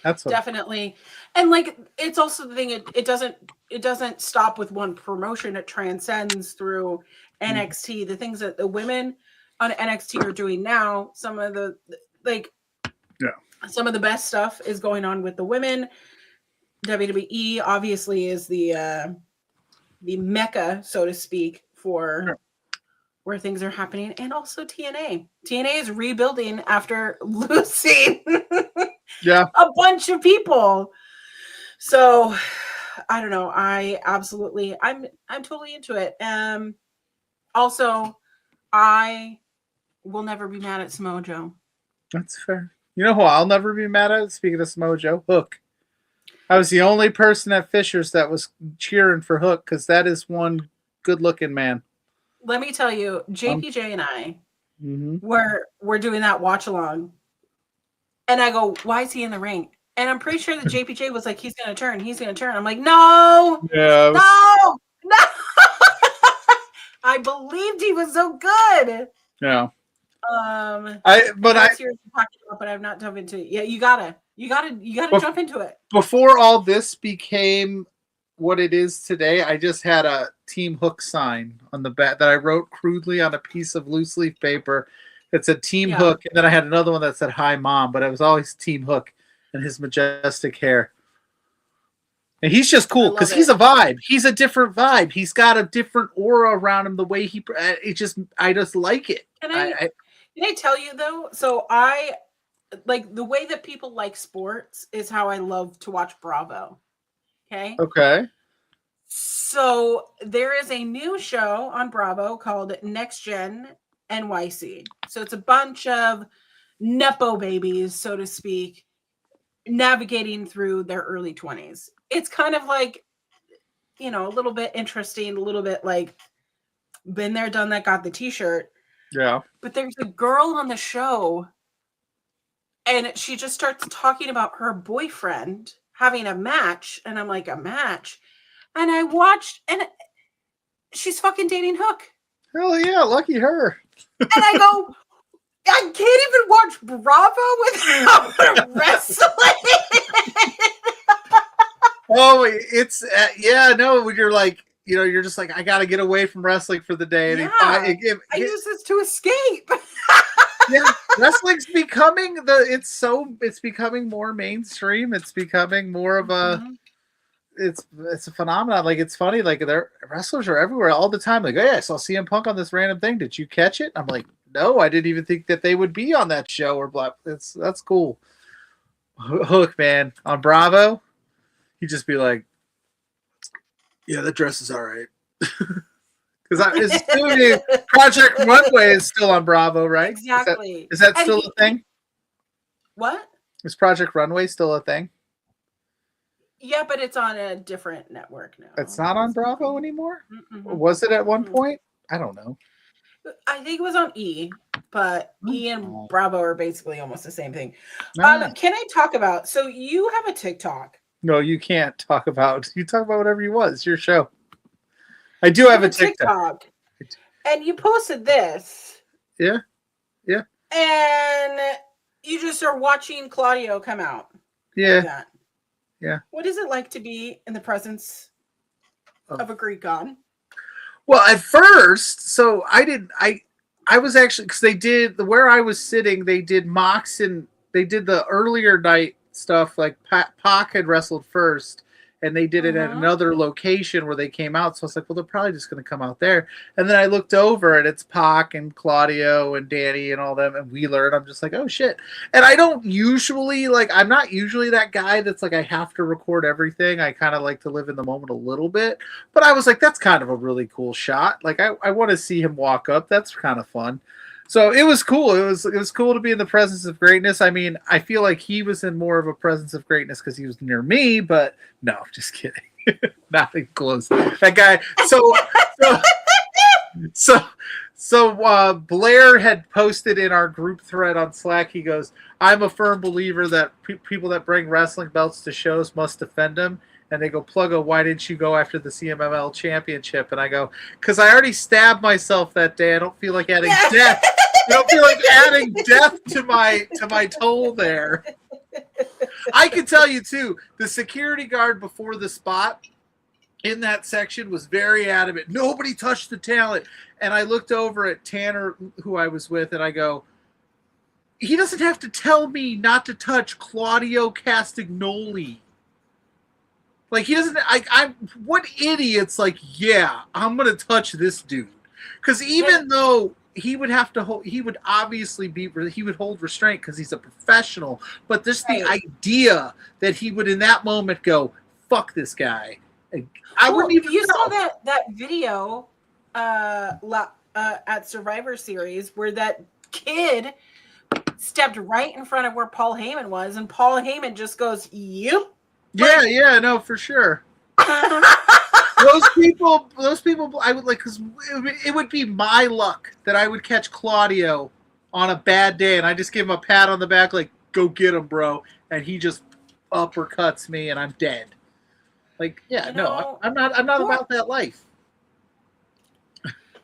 That's what definitely. And like it's also the thing, it doesn't stop with one promotion. It transcends through NXT. The things that the women on NXT are doing now, some of the some of the best stuff is going on with the women. WWE obviously is the mecca, so to speak, for where things are happening, and also TNA. TNA is rebuilding after losing a bunch of people. So I don't know. I'm totally into it. Also, I will never be mad at Samoa Joe. That's fair. You know who I'll never be mad at? Speaking of Samoa Joe, Hook. I was the only person at Fisher's that was cheering for Hook because that is one good-looking man. Let me tell you, JPJ and I were doing that watch along, and I go, "Why is he in the ring?" And I'm pretty sure that JPJ was like, "He's gonna turn. He's gonna turn." I'm like, "No, no." I believed he was so good. Yeah. But I've not dove into it. Yeah, you gotta jump into it. Before all this became what it is today, I just had a Team Hook sign on the back that I wrote crudely on a piece of loose leaf paper. It said Team Hook, and then I had another one that said Hi Mom, but it was always Team Hook and his majestic hair. And he's just cool because he's a vibe. He's a different vibe. He's got a different aura around him. The way I just like it. Can I tell you though? So I like the way that people like sports is how I love to watch Bravo. Okay. Okay. So there is a new show on Bravo called Next Gen NYC. So it's a bunch of Nepo babies, so to speak, navigating through their early 20s. It's kind of like, you know, a little bit interesting, a little bit like been there, done that, got the t-shirt. Yeah. But there's a girl on the show and she just starts talking about her boyfriend having a match, and I'm like, a match, and I watched, and she's fucking dating Hook, Hell yeah, lucky her. and I go, I can't even watch Bravo without wrestling. Oh, it's yeah, no. When you're like, you're just like, I got to get away from wrestling for the day, and Yeah, I use this to escape. yeah, wrestling's becoming it's becoming more mainstream. It's becoming more of a it's a phenomenon. Like, it's funny. Like, their wrestlers are everywhere all the time. Like, oh yeah, I saw CM Punk on this random thing. Did you catch it? I'm like, no, I didn't even think that they would be on that show or blah. That's cool. Hook, man, on Bravo, he'd just be like, yeah, that dress is all right. Because I assuming Project Runway is still on Bravo, right? Exactly. Is that still a thing? What? Is Project Runway still a thing? Yeah, but it's on a different network now. It's not on Bravo anymore? Mm-mm. Was it at one point? I don't know. I think it was on E, but E and Bravo are basically almost the same thing. No. Can I talk about, so you have a TikTok. No, you can't talk about, you talk about whatever you want. It's your show. I do have a TikTok. And you posted this. Yeah. Yeah. And you just are watching Claudio come out. Yeah. Like that. Yeah. What is it like to be in the presence of a Greek god? Well, at first, so I was actually, because they did, where I was sitting, they did Mox, and they did the earlier night stuff, like Pac had wrestled first, and they did it at another location where they came out. So I was like, well, they're probably just going to come out there. And then I looked over, and it's Pac and Claudio and Danny and all them and Wheeler, and I'm just like, oh shit. And I don't usually, like, I'm not usually that guy that's like, I have to record everything. I kind of like to live in the moment a little bit. But I was like, that's kind of a really cool shot. Like, I want to see him walk up. That's kind of fun. So it was cool. It was cool to be in the presence of greatness. I mean, I feel like he was in more of a presence of greatness because he was near me, but no, just kidding. Nothing close. That guy. So Blair had posted in our group thread on Slack. He goes, "I'm a firm believer that people that bring wrestling belts to shows must defend them." And they go, Pluggo, why didn't you go after the CMML championship? And I go, because I already stabbed myself that day. I don't feel like adding death. I don't feel like adding death to my toll there. I can tell you too, the security guard before the spot in that section was very adamant. Nobody touched the talent. And I looked over at Tanner, who I was with, and I go, he doesn't have to tell me not to touch Claudio Castagnoli. Like, he doesn't, what idiot's like, yeah, I'm going to touch this dude. Because even though he would have to hold, he would obviously he would hold restraint because he's a professional. But just the idea that he would in that moment go, fuck this guy. I wouldn't even You know. saw that video at Survivor Series where that kid stepped right in front of where Paul Heyman was, and Paul Heyman just goes, yep. Yeah, no, for sure. those people, I would like, because it would be my luck that I would catch Claudio on a bad day, and I just give him a pat on the back, like, go get him, bro, and he just uppercuts me, and I'm dead. Like, yeah, I'm not about that life.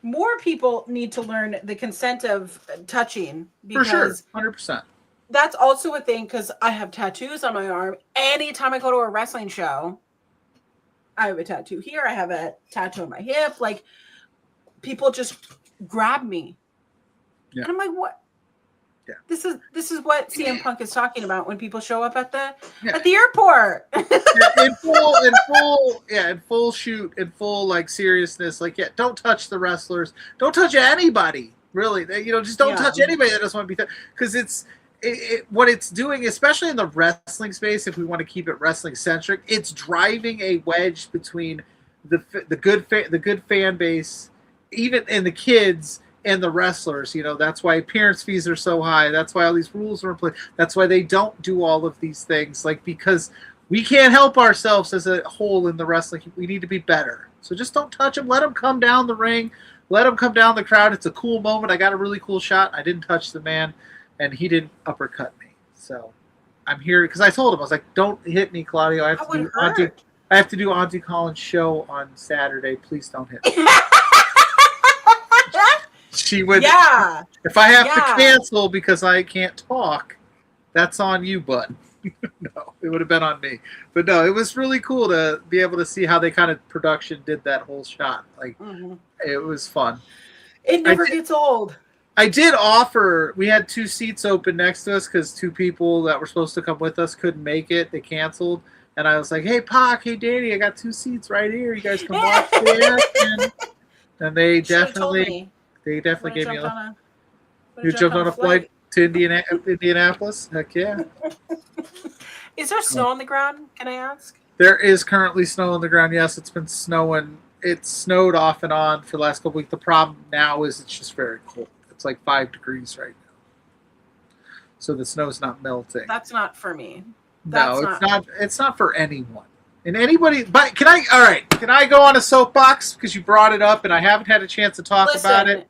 More people need to learn the consent of touching. For sure, 100%. That's also a thing because I have tattoos on my arm. Anytime I go to a wrestling show, I have a tattoo here. I have a tattoo on my hip. Like, people just grab me. Yeah. And I'm like, what? Yeah. This is what CM Punk is talking about when people show up at the airport. in full like seriousness. Like, yeah, don't touch the wrestlers. Don't touch anybody. Really, just don't touch anybody that doesn't want to be touched. Because what it's doing, especially in the wrestling space, if we want to keep it wrestling centric, it's driving a wedge between the good fan base, even and the kids and the wrestlers. That's why appearance fees are so high. That's why all these rules are in place. That's why they don't do all of these things. Like, because we can't help ourselves as a whole in the wrestling. We need to be better. So just don't touch them. Let them come down the ring. Let them come down the crowd. It's a cool moment. I got a really cool shot. I didn't touch the man. And he didn't uppercut me. So I'm here because I told him I was like, don't hit me, Claudio. That would hurt. I have to do Auntie Colin's show on Saturday. Please don't hit me. She would. Yeah. If I have to cancel because I can't talk, that's on you, bud. No, it would have been on me. But no, it was really cool to be able to see how they kind of production did that whole shot. Like, it was fun. It never gets old. I did offer. We had 2 seats open next to us because 2 people that were supposed to come with us couldn't make it. They canceled. And I was like, hey, Pac, hey, Danny, I got 2 seats right here. You guys can watch it. And they definitely gave me a... You jumped on a flight to Indianapolis? Heck yeah. Is there snow on the ground, can I ask? There is currently snow on the ground. Yes, it's been snowing. It snowed off and on for the last couple weeks. The problem now is it's just very cold. It's like 5 degrees right now. So the snow's not melting. That's not for me. It's not for anyone. And anybody, but can I go on a soapbox because you brought it up and I haven't had a chance to talk about it.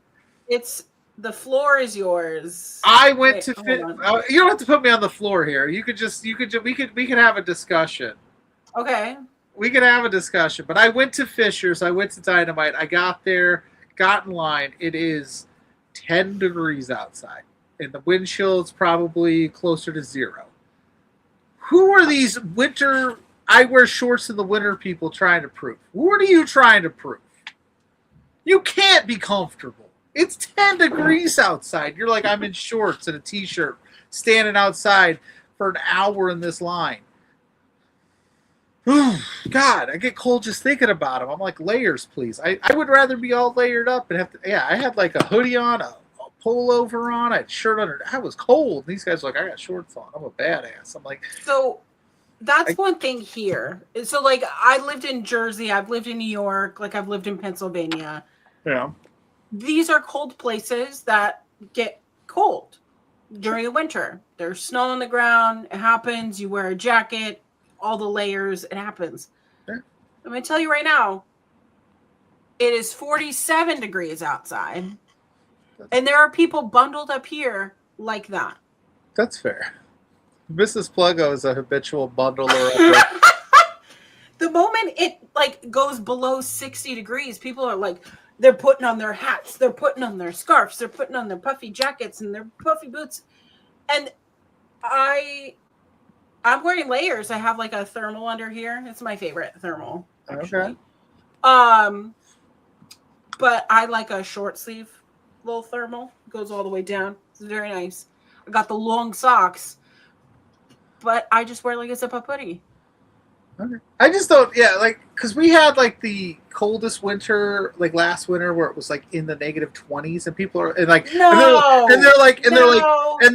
The floor is yours. I went to you don't have to put me on the floor here. We could have a discussion. Okay. We could have a discussion. But I went to Fisher's, I went to Dynamite, I got there, got in line. It is 10 degrees outside. And the wind chill is probably closer to 0. Who are these winter I wear shorts in the winter people trying to prove? What are you trying to prove? You can't be comfortable. It's 10 degrees outside. You're like, I'm in shorts and a t-shirt standing outside for an hour in this line. God, I get cold just thinking about them. I'm like, layers, please. I would rather be all layered up and have to. Yeah, I had like a hoodie on, a pullover on, I had a shirt under. I was cold. These guys are like, I got shorts on. I'm a badass. I'm like, so that's one thing here. So like, I lived in Jersey. I've lived in New York. Like I've lived in Pennsylvania. Yeah. These are cold places that get cold during the winter. There's snow on the ground. It happens. You wear a jacket, all the layers. It happens. Sure. I'm going to tell you right now, it is 47 degrees outside. And there are people bundled up here like that. That's fair. Mrs. Pluggo is a habitual bundler. The moment it like goes below 60 degrees, people are like, they're putting on their hats, they're putting on their scarves, they're putting on their puffy jackets and their puffy boots. And I'm wearing layers. I have like a thermal under here. It's my favorite thermal, actually. Okay. But I like a short sleeve little thermal. It goes all the way down. It's very nice. I got the long socks, but I just wear like a zip-up hoodie. Okay. I just don't, like, because we had like the coldest winter, like last winter, where it was like in the -20s, and people are and like, and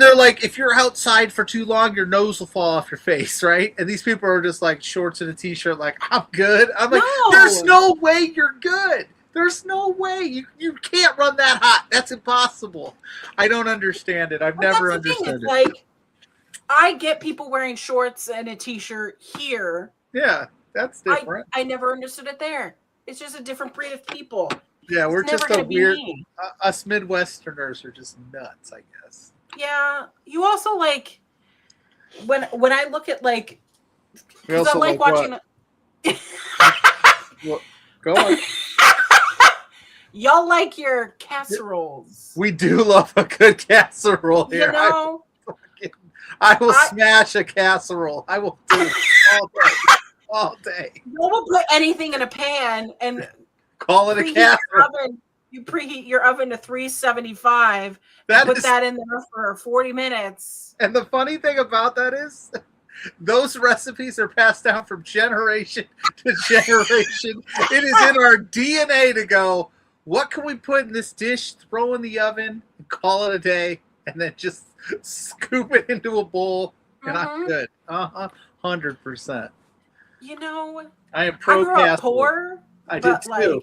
they're like, if you're outside for too long, your nose will fall off your face, right? And these people are just like shorts and a t-shirt, like, I'm good. I'm like, there's no way you're good. There's no way you can't run that hot. That's impossible. I don't understand it. I've never understood it. Like, I get people wearing shorts and a t-shirt here. Yeah, that's different. I never understood it there. It's just a different breed of people. Yeah, we're just a weird. Us Midwesterners are just nuts, I guess. Yeah, you also like when I look at like. Because I like watching. Well, go on. Y'all like your casseroles. We do love a good casserole here. You know, I will smash a casserole. I will do it all day. No one put anything in a pan and call it a casserole. You preheat your oven to 375. Put that in there for 40 minutes. And the funny thing about that is, those recipes are passed down from generation to generation. It is in our DNA to go, what can we put in this dish, throw in the oven, and call it a day, and then just scoop it into a bowl, and I'm good. 100%. You know, I am pro casserole. I grew up poor. I did too.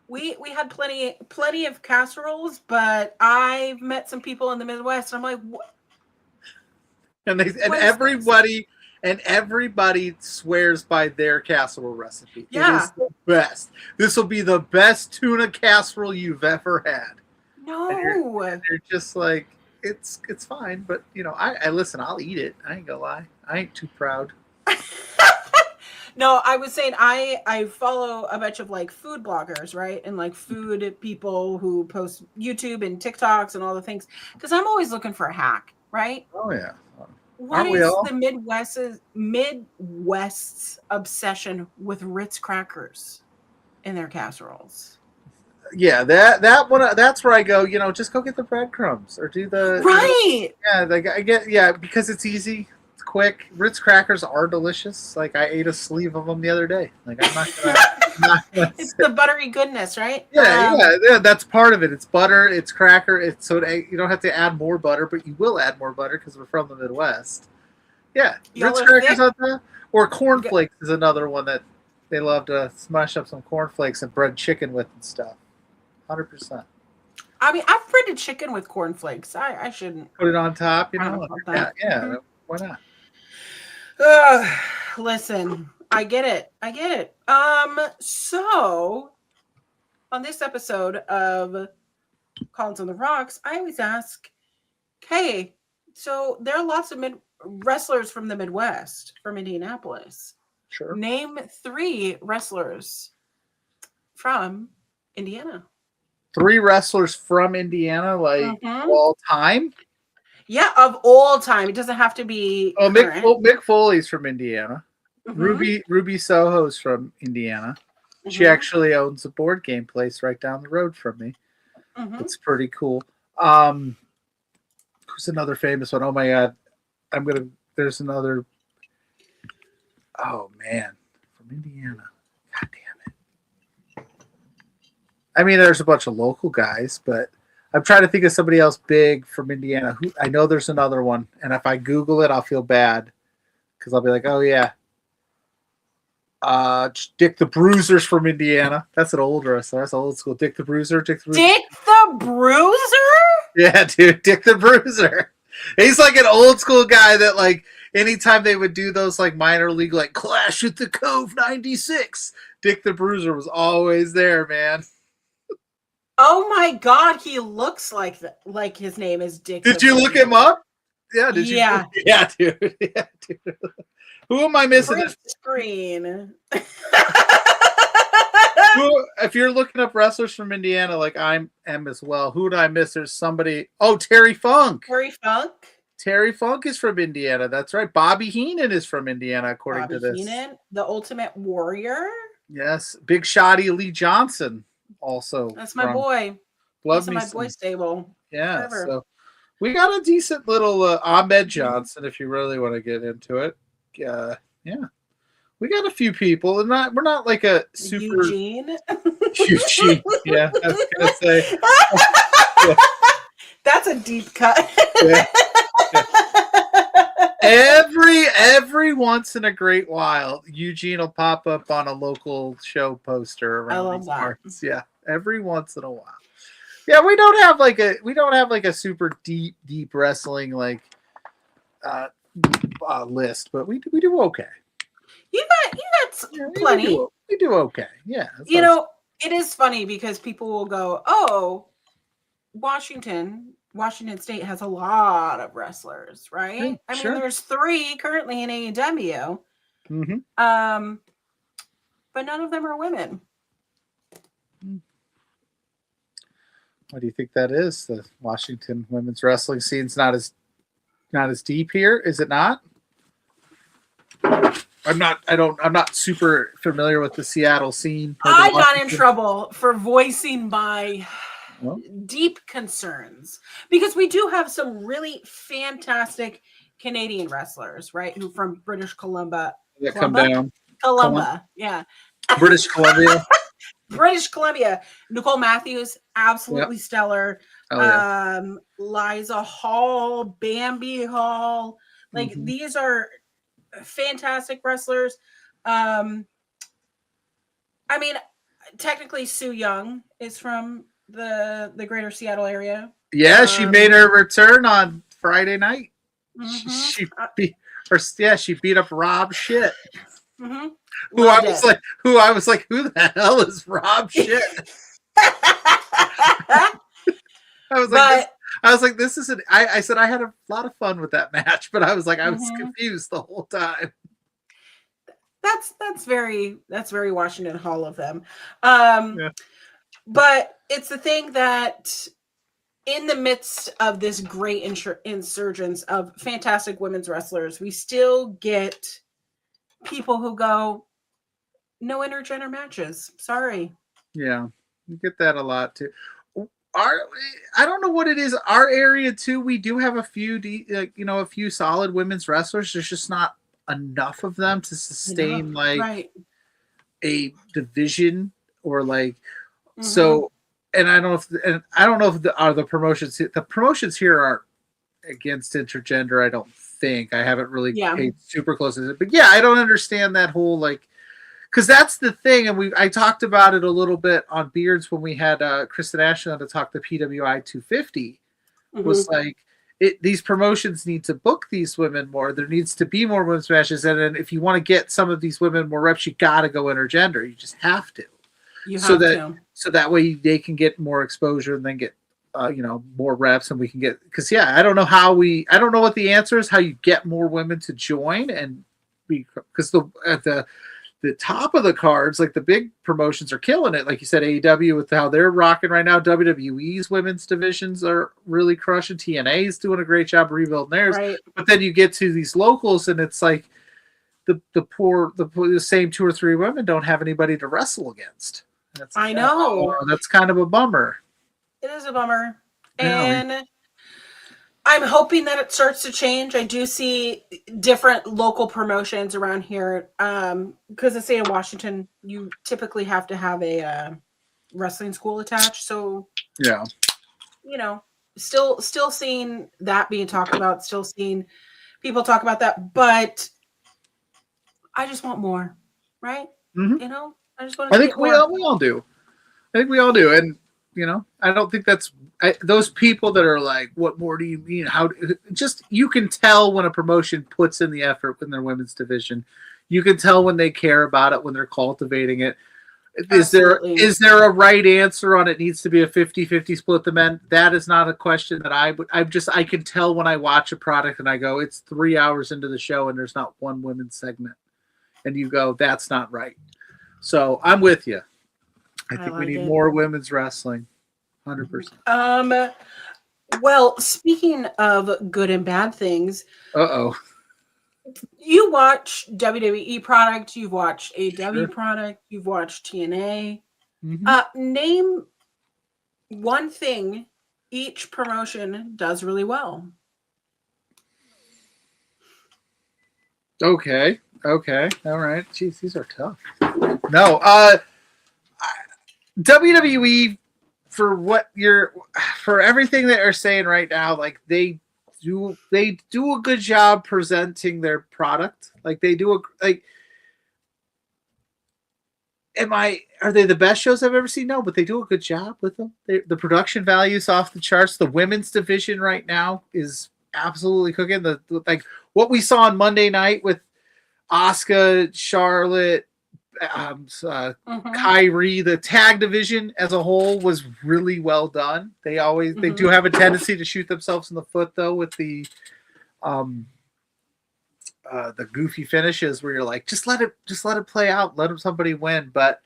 Like, we had plenty of casseroles, but I've met some people in the Midwest, and I'm like, what? And everybody swears by their casserole recipe. Yeah. It is the best. This will be the best tuna casserole you've ever had. No. And you're just like, it's fine. But I listen. I'll eat it. I ain't gonna lie. I ain't too proud. No, I was saying I follow a bunch of like food bloggers, right? And like food people who post YouTube and TikToks and all the things because I'm always looking for a hack, right? Oh yeah. What Aren't we is all? the Midwest's obsession with Ritz crackers in their casseroles? Yeah, that one. That's where I go. Just go get the breadcrumbs or do the. Right. Yeah, I get. Yeah, because it's easy. It's quick. Ritz crackers are delicious. Like I ate a sleeve of them the other day. Like I'm not gonna. I'm not gonna It's the buttery goodness, right? yeah. That's part of it. It's butter. It's cracker. It's you don't have to add more butter, but you will add more butter because we're from the Midwest. Yeah, Y'all Ritz are crackers thick. out there, or cornflakes is another one that they love to smash up some cornflakes and bread chicken with and stuff. 100%. I mean, I've breaded chicken with cornflakes. I shouldn't. Put it on top, I don't know about that. Yeah. Why not? Listen, I get it. So on this episode of Collins on the Rocks, I always ask, hey, so there are lots of wrestlers from the Midwest, from Indianapolis. Sure. Name 3 wrestlers from Indiana. 3 wrestlers from Indiana, like all time. Yeah, of all time. It doesn't have to be. Oh, Mick Foley's from Indiana. Mm-hmm. Ruby Soho's from Indiana. Mm-hmm. She actually owns a board game place right down the road from me. Mm-hmm. It's pretty cool. Who's another famous one? Oh my God, there's another. Oh man, from Indiana. God damn it. I mean, there's a bunch of local guys, but I'm trying to think of somebody else big from Indiana. I know there's another one, and if I Google it, I'll feel bad because I'll be like, oh yeah, Dick the Bruiser's from Indiana. That's an old wrestler. That's old school. Dick the Bruiser. Dick the Bruiser? Yeah, dude, Dick the Bruiser. He's like an old school guy that like anytime they would do those like minor league like Clash at the Cove '96, Dick the Bruiser was always there, man. Oh my God, he looks like his name is Dick. Did you look him up? Yeah, did you? Yeah, dude. Yeah, dude. Who am I missing? Screen. If you're looking up wrestlers from Indiana, like I am as well, who did I miss? There's somebody. Oh, Terry Funk. Terry Funk is from Indiana. That's right. Bobby Heenan is from Indiana, according to this. Heenan, the Ultimate Warrior. Yes, Big Shotty Lee Johnson. Also, that's my boy. Love my boy stable. Yeah, so we got a decent little Ahmed Johnson if you really want to get into it. Yeah, we got a few people, and we're not like a super Eugene. Yeah, I was gonna say. Yeah. That's a deep cut. Yeah. Every once in a great while, Eugene will pop up on a local show poster around these parts. Yeah, every once in a while. Yeah, we don't have like a super deep wrestling like list, but we do okay. You got plenty. We do okay. Yeah. It is funny because people will go, "Oh, Washington State has a lot of wrestlers, right?" I mean, there's 3 currently in AEW. Mm-hmm. But none of them are women. What do you think that is? The Washington women's wrestling scene's not as deep here, is it not? I'm not super familiar with the Seattle scene. I got in trouble for voicing my deep concerns because we do have some really fantastic Canadian wrestlers, right? Who from British Columbia. Come down. Columbia, yeah. British Columbia. British Columbia. Nicole Matthews, absolutely stellar. Oh, yeah. Liza Hall, Bambi Hall. Like these are fantastic wrestlers. I mean, technically Sue Young is from the greater Seattle area. Yeah, she made her return on Friday night. She beat up Rob Shit. Mm-hmm. Who I was like, who the hell is Rob Shit? I was like, I was like, this isn't. I said I had a lot of fun with that match, but I was like, I was Mhm. confused the whole time. That's very Washington Hall of them. Um, Yeah. but it's the thing that in the midst of this great insurgence of fantastic women's wrestlers, we still get people who go, no intergender matches. Sorry. Yeah, you get that a lot too. Our, I don't know what it is. Our area too, we do have a few, a few solid women's wrestlers. There's just not enough of them to sustain Enough. like Right. a division or like Mm-hmm. so. And I don't know if the promotions here are against intergender. I don't think I haven't really Yeah. paid super close to it, but yeah, I don't understand that whole like because that's the thing, and I talked about it a little bit on Beards when we had Kristen Ashley on to talk the PWI 250. Was Mm-hmm. like these promotions need to book these women more. There needs to be more women's matches, and then if you want to get some of these women more reps, you got to go intergender. You just have to, You so have that to. so that way they can get more exposure and then get more reps, and we can get because I don't know I don't know what the answer is how you get more women to join and because the top of the cards, like the big promotions, are killing it. Like you said, AEW with how they're rocking right now. WWE's women's divisions are really crushing. TNA's doing a great job rebuilding theirs. Right. But then you get to these locals, and it's like the same two or three women don't have anybody to wrestle against. That's I know. that's kind of a bummer. It is a bummer. Yeah, And I'm hoping that it starts to change. I do see different local promotions around here. Because the state of Washington, you typically have to have a wrestling school attached. So, yeah. still seeing that being talked about, still seeing people talk about that. But I just want more, right? Mm-hmm. I just want I to think get more. we all do. I think we all do, and I don't think that's those people that are like, "What more do you mean?" How just you can tell when a promotion puts in the effort in their women's division. You can tell when they care about it, when they're cultivating it. Absolutely. Is there a right answer on it needs to be a 50-50 split the men? That is not a question that I can tell when I watch a product and I go, it's 3 hours into the show and there's not one women's segment, and you go, that's not right. So I'm with you. I think we like need it. more women's wrestling. 100%. Well, speaking of good and bad things, Uh-oh. you watch WWE product, you've watched AW Sure. product, you've watched TNA. Mm-hmm. Name one thing each promotion does really well. Okay. All right. Jeez, these are tough. No. WWE for everything that you're saying right now, like they do a good job presenting their product. Like they do are they the best shows I've ever seen? No, but they do a good job with them. The production value's off the charts. The women's division right now is absolutely cooking. Like what we saw on Monday night with Asuka, Charlotte, Kyrie, the tag division as a whole was really well done. They do have a tendency to shoot themselves in the foot though with the goofy finishes where you're like, just let it play out, let somebody win. But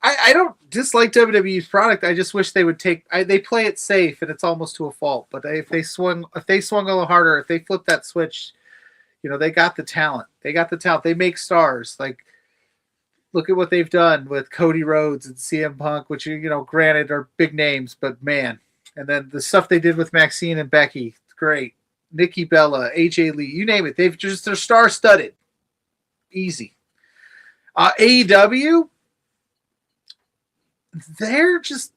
I don't dislike WWE's product. I just wish they would they play it safe, and it's almost to a fault. But if they swung a little harder, if they flip that switch, they got the talent. They make stars. Like look at what they've done with Cody Rhodes and CM Punk, which granted are big names, but man. And then the stuff they did with Maxine and Becky, it's great. Nikki Bella, AJ Lee, you name it. They're star-studded. Easy. AEW, they're just,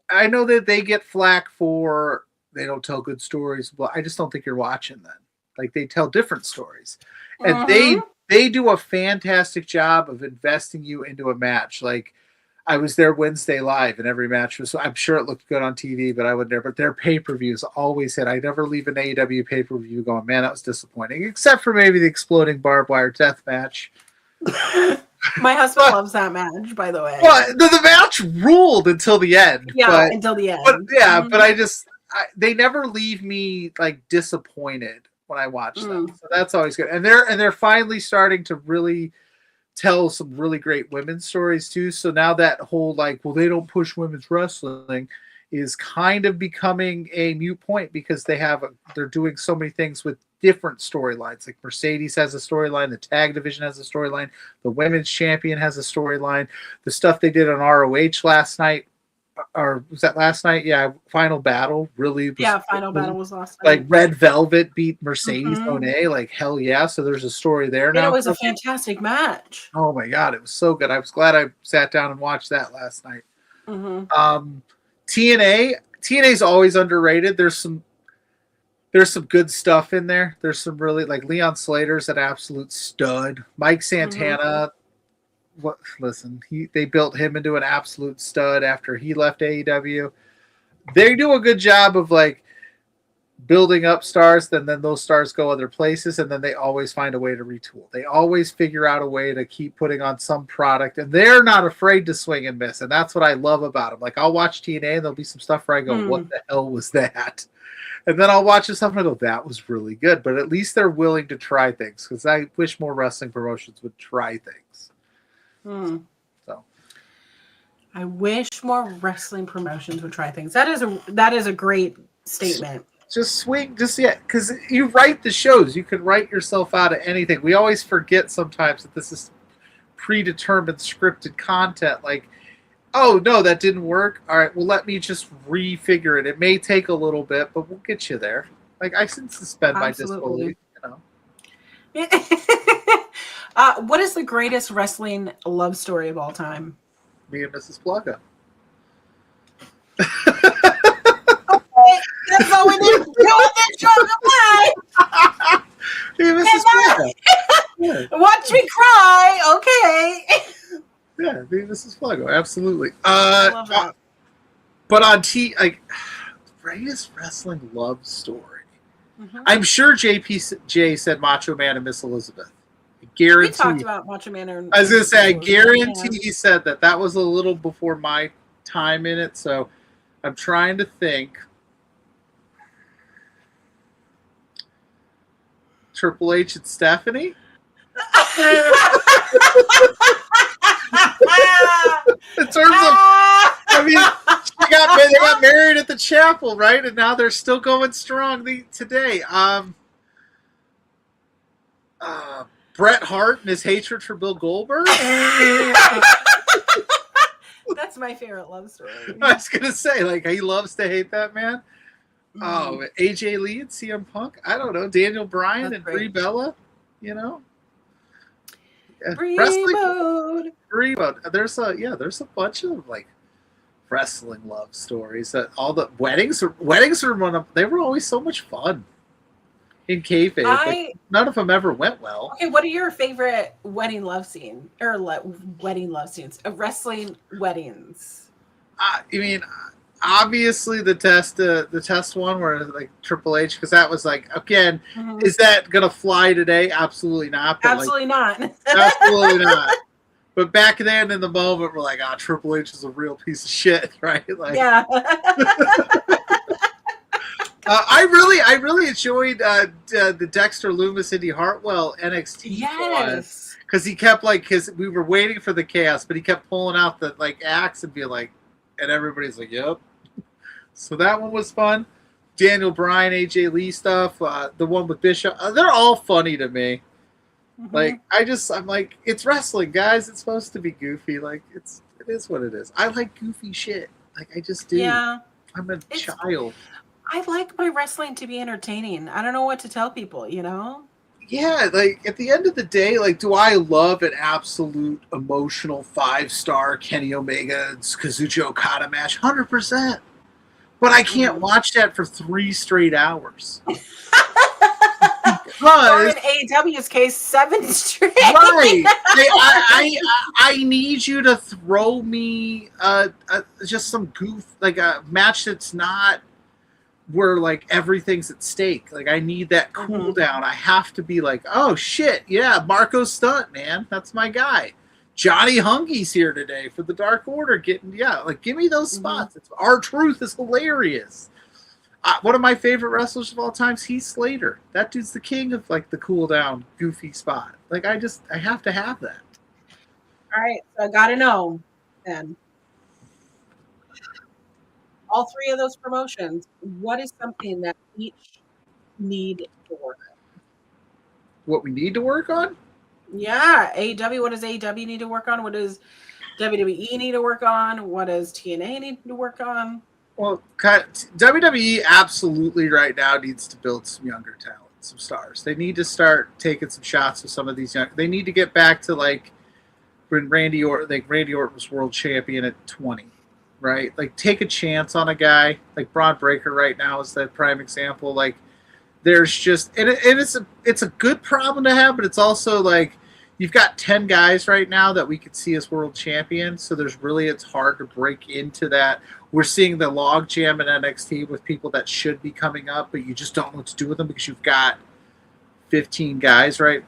I know that they get flack for they don't tell good stories, but I just don't think you're watching them. Like they tell different stories. And they do a fantastic job of investing you into a match. Like I was there Wednesday live, and every match was. I'm sure it looked good on TV, but I would never. But their pay-per-views always hit. I never leave an AEW pay-per-view going, man, that was disappointing. Except for maybe the exploding barbed wire death match. My husband loves that match, by the way. Well, the match ruled until the end. Yeah, until the end. But I just they never leave me like disappointed when I watch them. So that's always good. And they're finally starting to really tell some really great women's stories too. So now that whole like, well, they don't push women's wrestling is kind of becoming a mute point because they're doing so many things with different storylines. Like Mercedes has a storyline, the tag division has a storyline, the women's champion has a storyline. The stuff they did on ROH last night, or was that last night? Yeah, Final Battle really was. Yeah, Final Battle was last night. Like Red Velvet beat Mercedes Moné, like hell yeah. So there's a story there now. It was a fantastic match. Oh my god, it was so good. I was glad I sat down and watched that last night. TNA's always underrated. There's some good stuff in there. There's some really like Leon Slater's an absolute stud. Mike Santana, listen, they built him into an absolute stud after he left AEW. They do a good job of like building up stars, then those stars go other places, and then they always find a way to retool. They always figure out a way to keep putting on some product, and they're not afraid to swing and miss, and that's what I love about them. Like, I'll watch TNA, and there'll be some stuff where I go, what the hell was that? And then I'll watch this stuff, and I go, that was really good. But at least they're willing to try things, because I wish more wrestling promotions would try things. So, I wish more wrestling promotions would try things. That is a great statement. Just swing, because you write the shows. You can write yourself out of anything. We always forget sometimes that this is predetermined, scripted content. Like, oh, no, that didn't work. All right, well, let me just refigure it. It may take a little bit, but we'll get you there. Like, I can suspend my disbelief, you know. What is the greatest wrestling love story of all time? Me and Mrs. Pluggo. That's all we need to do with this show. Goodbye. Me and Mrs. Pluggo. Yeah. Watch me cry. Okay. Yeah, me and Mrs. Pluggo. Absolutely. I love that. But on greatest wrestling love story. I'm sure JPJ said Macho Man and Miss Elizabeth. I guarantee. We talked about Macho Man. I was going to say, I guarantee he said that. That was a little before my time in it, so I'm trying to think. Triple H and Stephanie? In terms of, I mean, they got married at the chapel, right? And now they're still going strong today. Bret Hart and his hatred for Bill Goldberg? That's my favorite love story. I was going to say, like, he loves to hate that man. Oh, AJ Lee and CM Punk? I don't know. Daniel Bryan and Brie Bella? You know? Brie mode. There's a bunch of like wrestling love stories. That all the weddings were they were always so much fun in kayfabe. Like, none of them ever went well. Okay, what are your favorite wedding love scenes or wedding love scenes of wrestling weddings? I mean, obviously the test one where like Triple H, because that was like, again, is that gonna fly today? Absolutely not. But absolutely not. Absolutely not. But back then in the moment, we're like, Triple H is a real piece of shit, right? Like, yeah. I really enjoyed the Dexter Lumis Indy Hartwell NXT because he kept we were waiting for the chaos, but he kept pulling out the like axe and being like, and everybody's like, yep. So that one was fun. Daniel Bryan, AJ Lee stuff, the one with Bishop, they're all funny to me. Like, I'm like, it's wrestling, guys. It's supposed to be goofy. Like, it is what it is. I like goofy shit. Like, I just do. Yeah. I'm a child. I like my wrestling to be entertaining. I don't know what to tell people, you know? Yeah, like, at the end of the day, like, do I love an absolute emotional 5-star Kenny Omega and Kazuchika Okada match? 100%. But I can't watch that for 3 straight hours. Or in AEW's case, 7 straight. Right. I need you to throw me just some goof, like a match that's not where like everything's at stake. Like, I need that cool down. I have to be like, oh shit, yeah, Marco Stunt, man, that's my guy. Johnny Hungy's here today for the Dark Order. Give me those spots. R-Truth is hilarious. one of my favorite wrestlers of all time, Heath Slater. That dude's the king of like the cool down, goofy spot. Like I have to have that. All right, so I gotta know then. All three of those promotions, what is something that each need to work on? What we need to work on? Yeah, AEW. What does AEW need to work on? What does WWE need to work on? What does TNA need to work on? Well, WWE absolutely right now needs to build some younger talent, some stars. They need to start taking some shots with some of these young. They need to get back to like when Randy Orton was world champion at 20, right? Like take a chance on a guy like Braun Breaker right now is that prime example. Like there's just and it's a good problem to have, but it's also like you've got 10 guys right now that we could see as world champions. So it's hard to break into that. We're seeing the log jam in NXT with people that should be coming up, but you just don't know what to do with them because you've got 15 guys, right?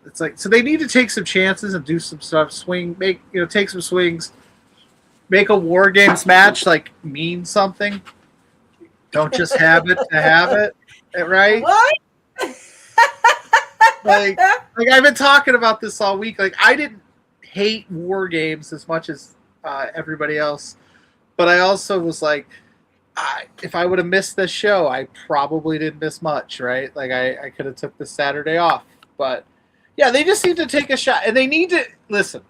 It's like, so they need to take some chances and do some stuff, take some swings, make a War Games match, like mean something. Don't just have it to have it, right? What? like I've been talking about this all week. Like I didn't hate War Games as much as everybody else, but I also was like, if I would have missed this show, I probably didn't miss much, right? Like I could have took this Saturday off, but yeah, they just need to take a shot, and they need to listen.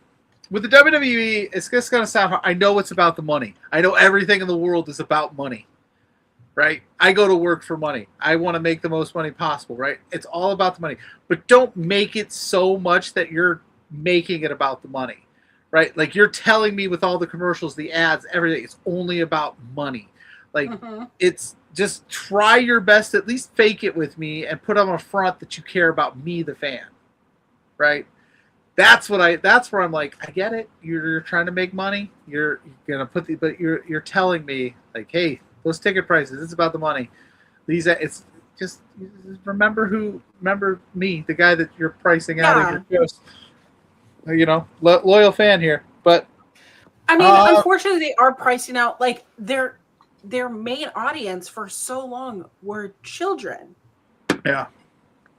With the WWE, it's just going to sound hard. I know it's about the money. I know everything in the world is about money, right? I go to work for money. I want to make the most money possible, right? It's all about the money. But don't make it so much that you're making it about the money, right? Like you're telling me with all the commercials, the ads, everything, it's only about money. Like it's just try your best, at least fake it with me and put on a front that you care about me, the fan, right? That's where I'm like, I get it. You're trying to make money. You're gonna but you're telling me like, hey, those ticket prices, it's about the money. It's just remember me, the guy that you're pricing out of your shows. Loyal fan here. But I mean, unfortunately, they are pricing out like their main audience for so long were children. Yeah,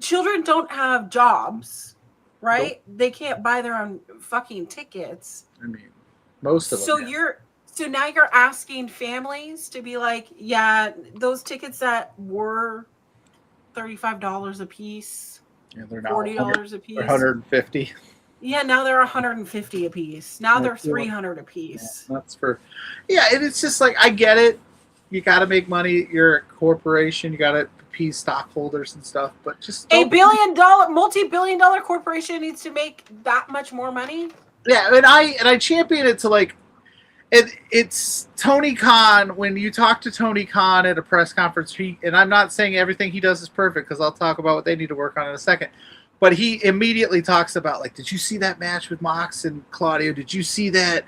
children don't have jobs. Right? Nope. They can't buy their own fucking tickets. I mean, most of them. So now you're asking families to be like, yeah, those tickets that were $35 a piece, they're now $40 a piece, $150. Yeah, now they're $150 a piece. Now they're $300 a piece. Yeah, and it's just like I get it. You got to make money. You're a corporation. You got to appease stockholders and stuff, but just multi-billion-dollar corporation needs to make that much more money. Yeah, and I champion it to like it's Tony Khan. When you talk to Tony Khan at a press conference, and I'm not saying everything he does is perfect because I'll talk about what they need to work on in a second. But he immediately talks about like, did you see that match with Mox and Claudio? Did you see that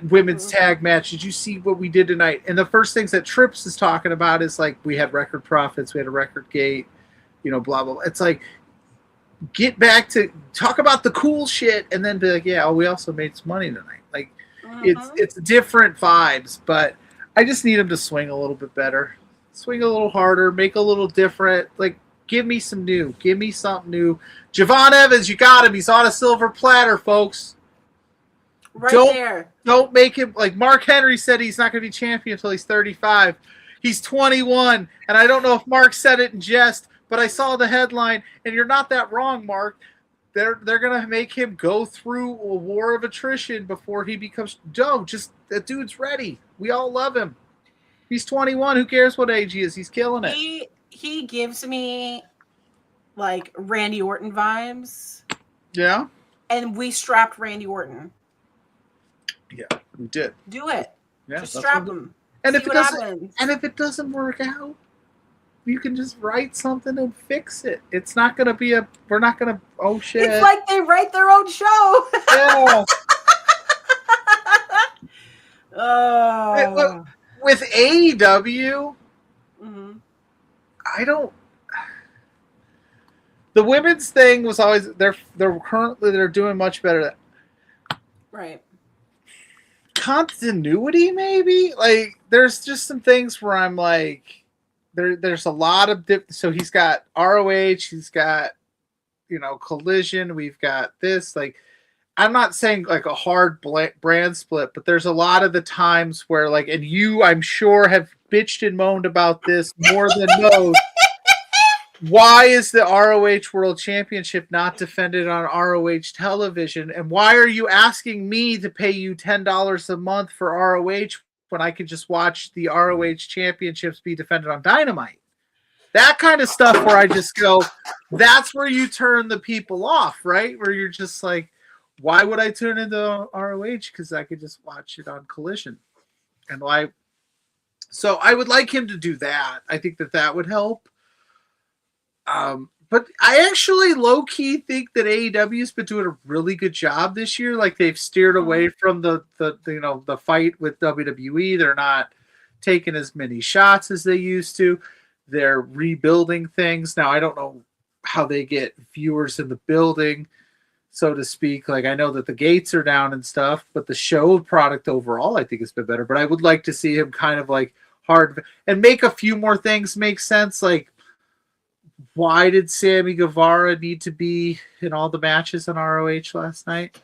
women's tag match? Did you see what we did tonight? And the first things that Trips is talking about is like, we had record profits, we had a record gate, blah, blah, blah. It's like, get back to talk about the cool shit and then be like, yeah, we also made some money tonight. Like it's different vibes, but I just need him to swing a little bit better, swing a little harder, make a little different, like, give me some new. Give me something new. Javon Evans, you got him. He's on a silver platter, folks. There. Don't make him, like Mark Henry said, he's not going to be champion until he's 35. He's 21, and I don't know if Mark said it in jest, but I saw the headline, and you're not that wrong, Mark. They're going to make him go through a war of attrition before he becomes that dude's ready. We all love him. He's 21. Who cares what age he is? He's killing it. He gives me like Randy Orton vibes. Yeah. And we strapped Randy Orton. Yeah, we did. Do it. Yeah, just strap him. And if it doesn't work out, you can just write something and fix it. It's not gonna be we're not gonna oh shit. It's like they write their own show. Yeah. Oh. With AEW, I don't. The women's thing was always they're doing much better. Right. Continuity, maybe. Like there's just some things where I'm like, there's a lot of so he's got ROH, he's got Collision, we've got this. Like, I'm not saying like a hard brand split, but there's a lot of the times where like, and you, I'm sure, have bitched and moaned about this more than most. Why is the ROH World Championship not defended on ROH television? And why are you asking me to pay you $10 a month for ROH when I could just watch the ROH Championships be defended on Dynamite? That kind of stuff where I just go, that's where you turn the people off, right? Where you're just like, why would I tune into ROH? Because I could just watch it on Collision. And why? So I would like him to do that. I think that would help. But I actually low-key think that AEW's been doing a really good job this year. Like, they've steered away from the fight with WWE. They're not taking as many shots as they used to. They're rebuilding things. Now, I don't know how they get viewers in the building, so to speak. Like, I know that the gates are down and stuff, but the show product overall, I think, has been better. But I would like to see him kind of like hard and make a few more things make sense. Like, why did Sammy Guevara need to be in all the matches on ROH last night?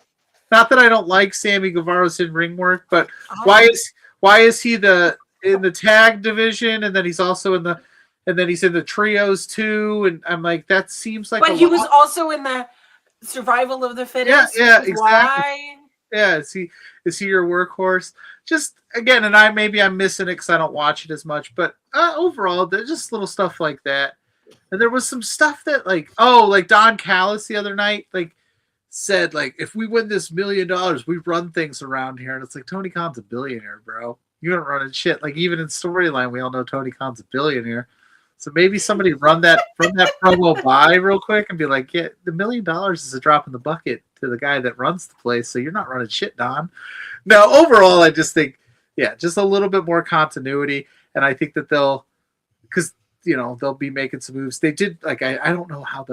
Not that I don't like Sammy Guevara's in-ring work, but why is he in the tag division, and then he's also in the trios too? And I'm like, that seems like. But he was also in the survival of the fittest. Yeah, exactly. Why? Yeah, is he your workhorse? Just again, and I'm missing it because I don't watch it as much. But overall, there's just little stuff like that. And there was some stuff that like Don Callis the other night said if we win this $1 million, we run things around here. And it's like, Tony Khan's a billionaire, bro. You aren't running shit. Like, even in storyline, we all know Tony Khan's a billionaire. So maybe somebody run that promo by real quick and be like, yeah, the $1 million is a drop in the bucket to the guy that runs the place. So you're not running shit, Don. No, overall, I just think, just a little bit more continuity. And I think that they'll be making some moves. They did, I don't know how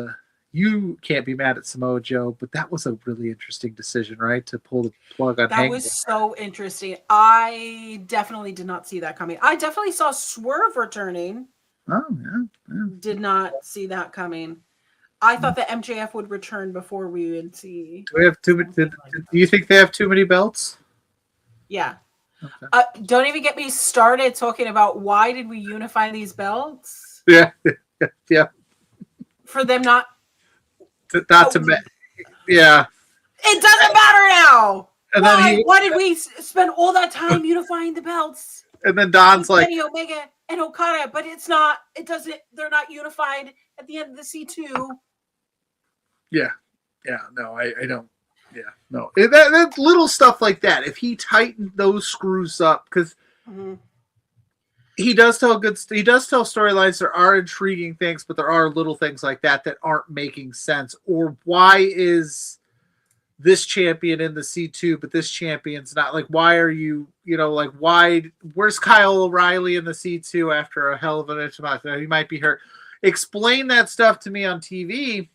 you can't be mad at Samoa Joe, but that was a really interesting decision, right? To pull the plug on That was so interesting. I definitely did not see that coming. I definitely saw Swerve returning. Oh, yeah. Did not see that coming. I thought that MJF would return before we would see. Do we have too many? Do you think they have too many belts? Yeah. Okay. Don't even get me started talking about why did we unify these belts? Yeah. For them not to yeah. It doesn't matter now. And why did we spend all that time unifying the belts? And then Don's like Kenny Omega and Okada, but it's not. It doesn't. They're not unified at the end of the C2. Yeah. No, I don't. Yeah, no, that little stuff like that. If he tightened those screws up, because he does tell storylines. There are intriguing things, but there are little things like that aren't making sense. Or why is this champion in the C2, but this champion's not? Like, why are you? Why? Where's Kyle O'Reilly in the C2 after a hell of an match? He might be hurt. Explain that stuff to me on TV,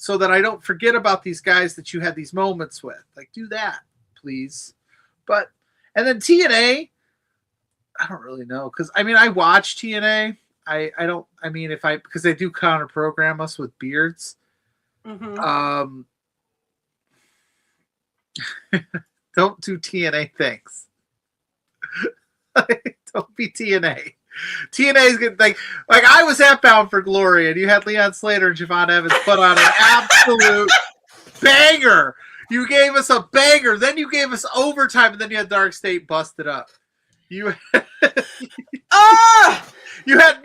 so that I don't forget about these guys that you had these moments with. Like, do that, please. And then TNA, I don't really know. Because, I watch TNA. Because they do counter program us with beards. Mm-hmm. Don't do TNA things. Don't be TNA. TNA is good. Like I was at Bound for Glory, and you had Leon Slater and Javon Evans put on an absolute banger. You gave us a banger, then you gave us overtime, and then you had Dark State busted up. You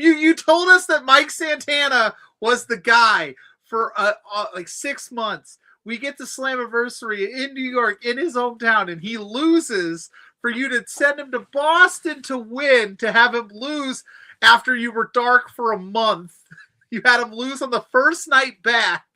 you told us that Mike Santana was the guy for 6 months. We get to Slammiversary in New York, in his hometown, and he loses. For you to send him to Boston to win, to have him lose after you were dark for a month. You had him lose on the first night back.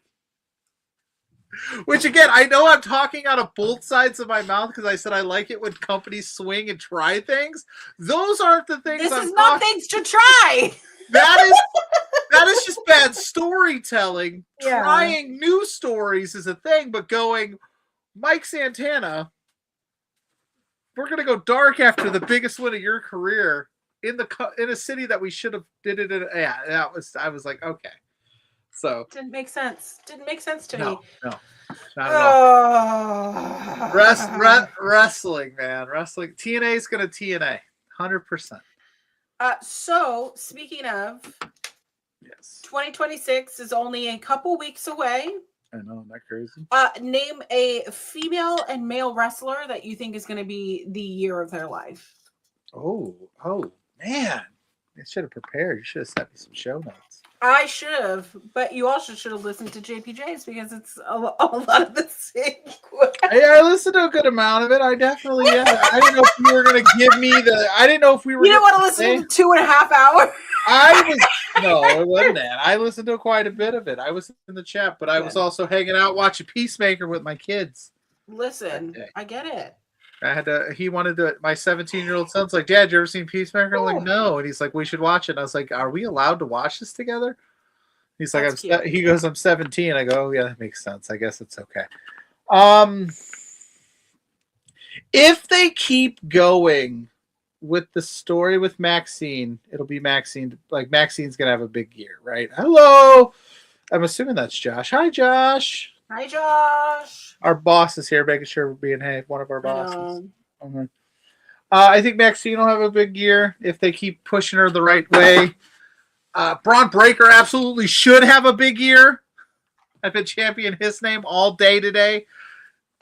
Which, again, I know I'm talking out of both sides of my mouth because I said I like it when companies swing and try things. Those aren't the things This is not things to try. That is just bad storytelling. Yeah. Trying new stories is a thing, but going, Mike Santana, we're going to go dark after the biggest win of your career. in a city that we should have did it in. Yeah, I was like, okay. So Didn't make sense. Didn't make sense to me. No, not at all. Oh. Wrestling, man, wrestling. TNA is gonna TNA, 100%. So speaking of, Yes, 2026 is only a couple weeks away. I know, isn't that crazy? Name a female and male wrestler that you think is going to be the year of their life. Oh man, I should have prepared. You should have sent me some show notes. I should have, but you also should have listened to JPJ's because it's a lot of the same. I listened to a good amount of it. I definitely, yeah. I didn't know if you were going to give me the. I didn't know if we were. You didn't want to listen to 2.5 hours. No, it wasn't that. I listened to quite a bit of it. I was in the chat, but I was also hanging out watching Peacemaker with my kids. Listen, I get it. I had to. He wanted to. My 17-year-old son's like, "Dad, you ever seen Peacemaker?" I'm like, "No," and he's like, "We should watch it." And I was like, "Are we allowed to watch this together?" He's like, he goes, "I'm 17." I go, "Oh yeah, that makes sense. I guess it's okay." If they keep going with the story with Maxine, it'll be Maxine. Like Maxine's gonna have a big year, right? Hello, I'm assuming that's Josh. Hi, Josh. Hi, Josh. Our boss is here, making sure we're being one of our bosses. I think Maxine will have a big year if they keep pushing her the right way. Braun Breaker absolutely should have a big year. I've been championing his name all day today.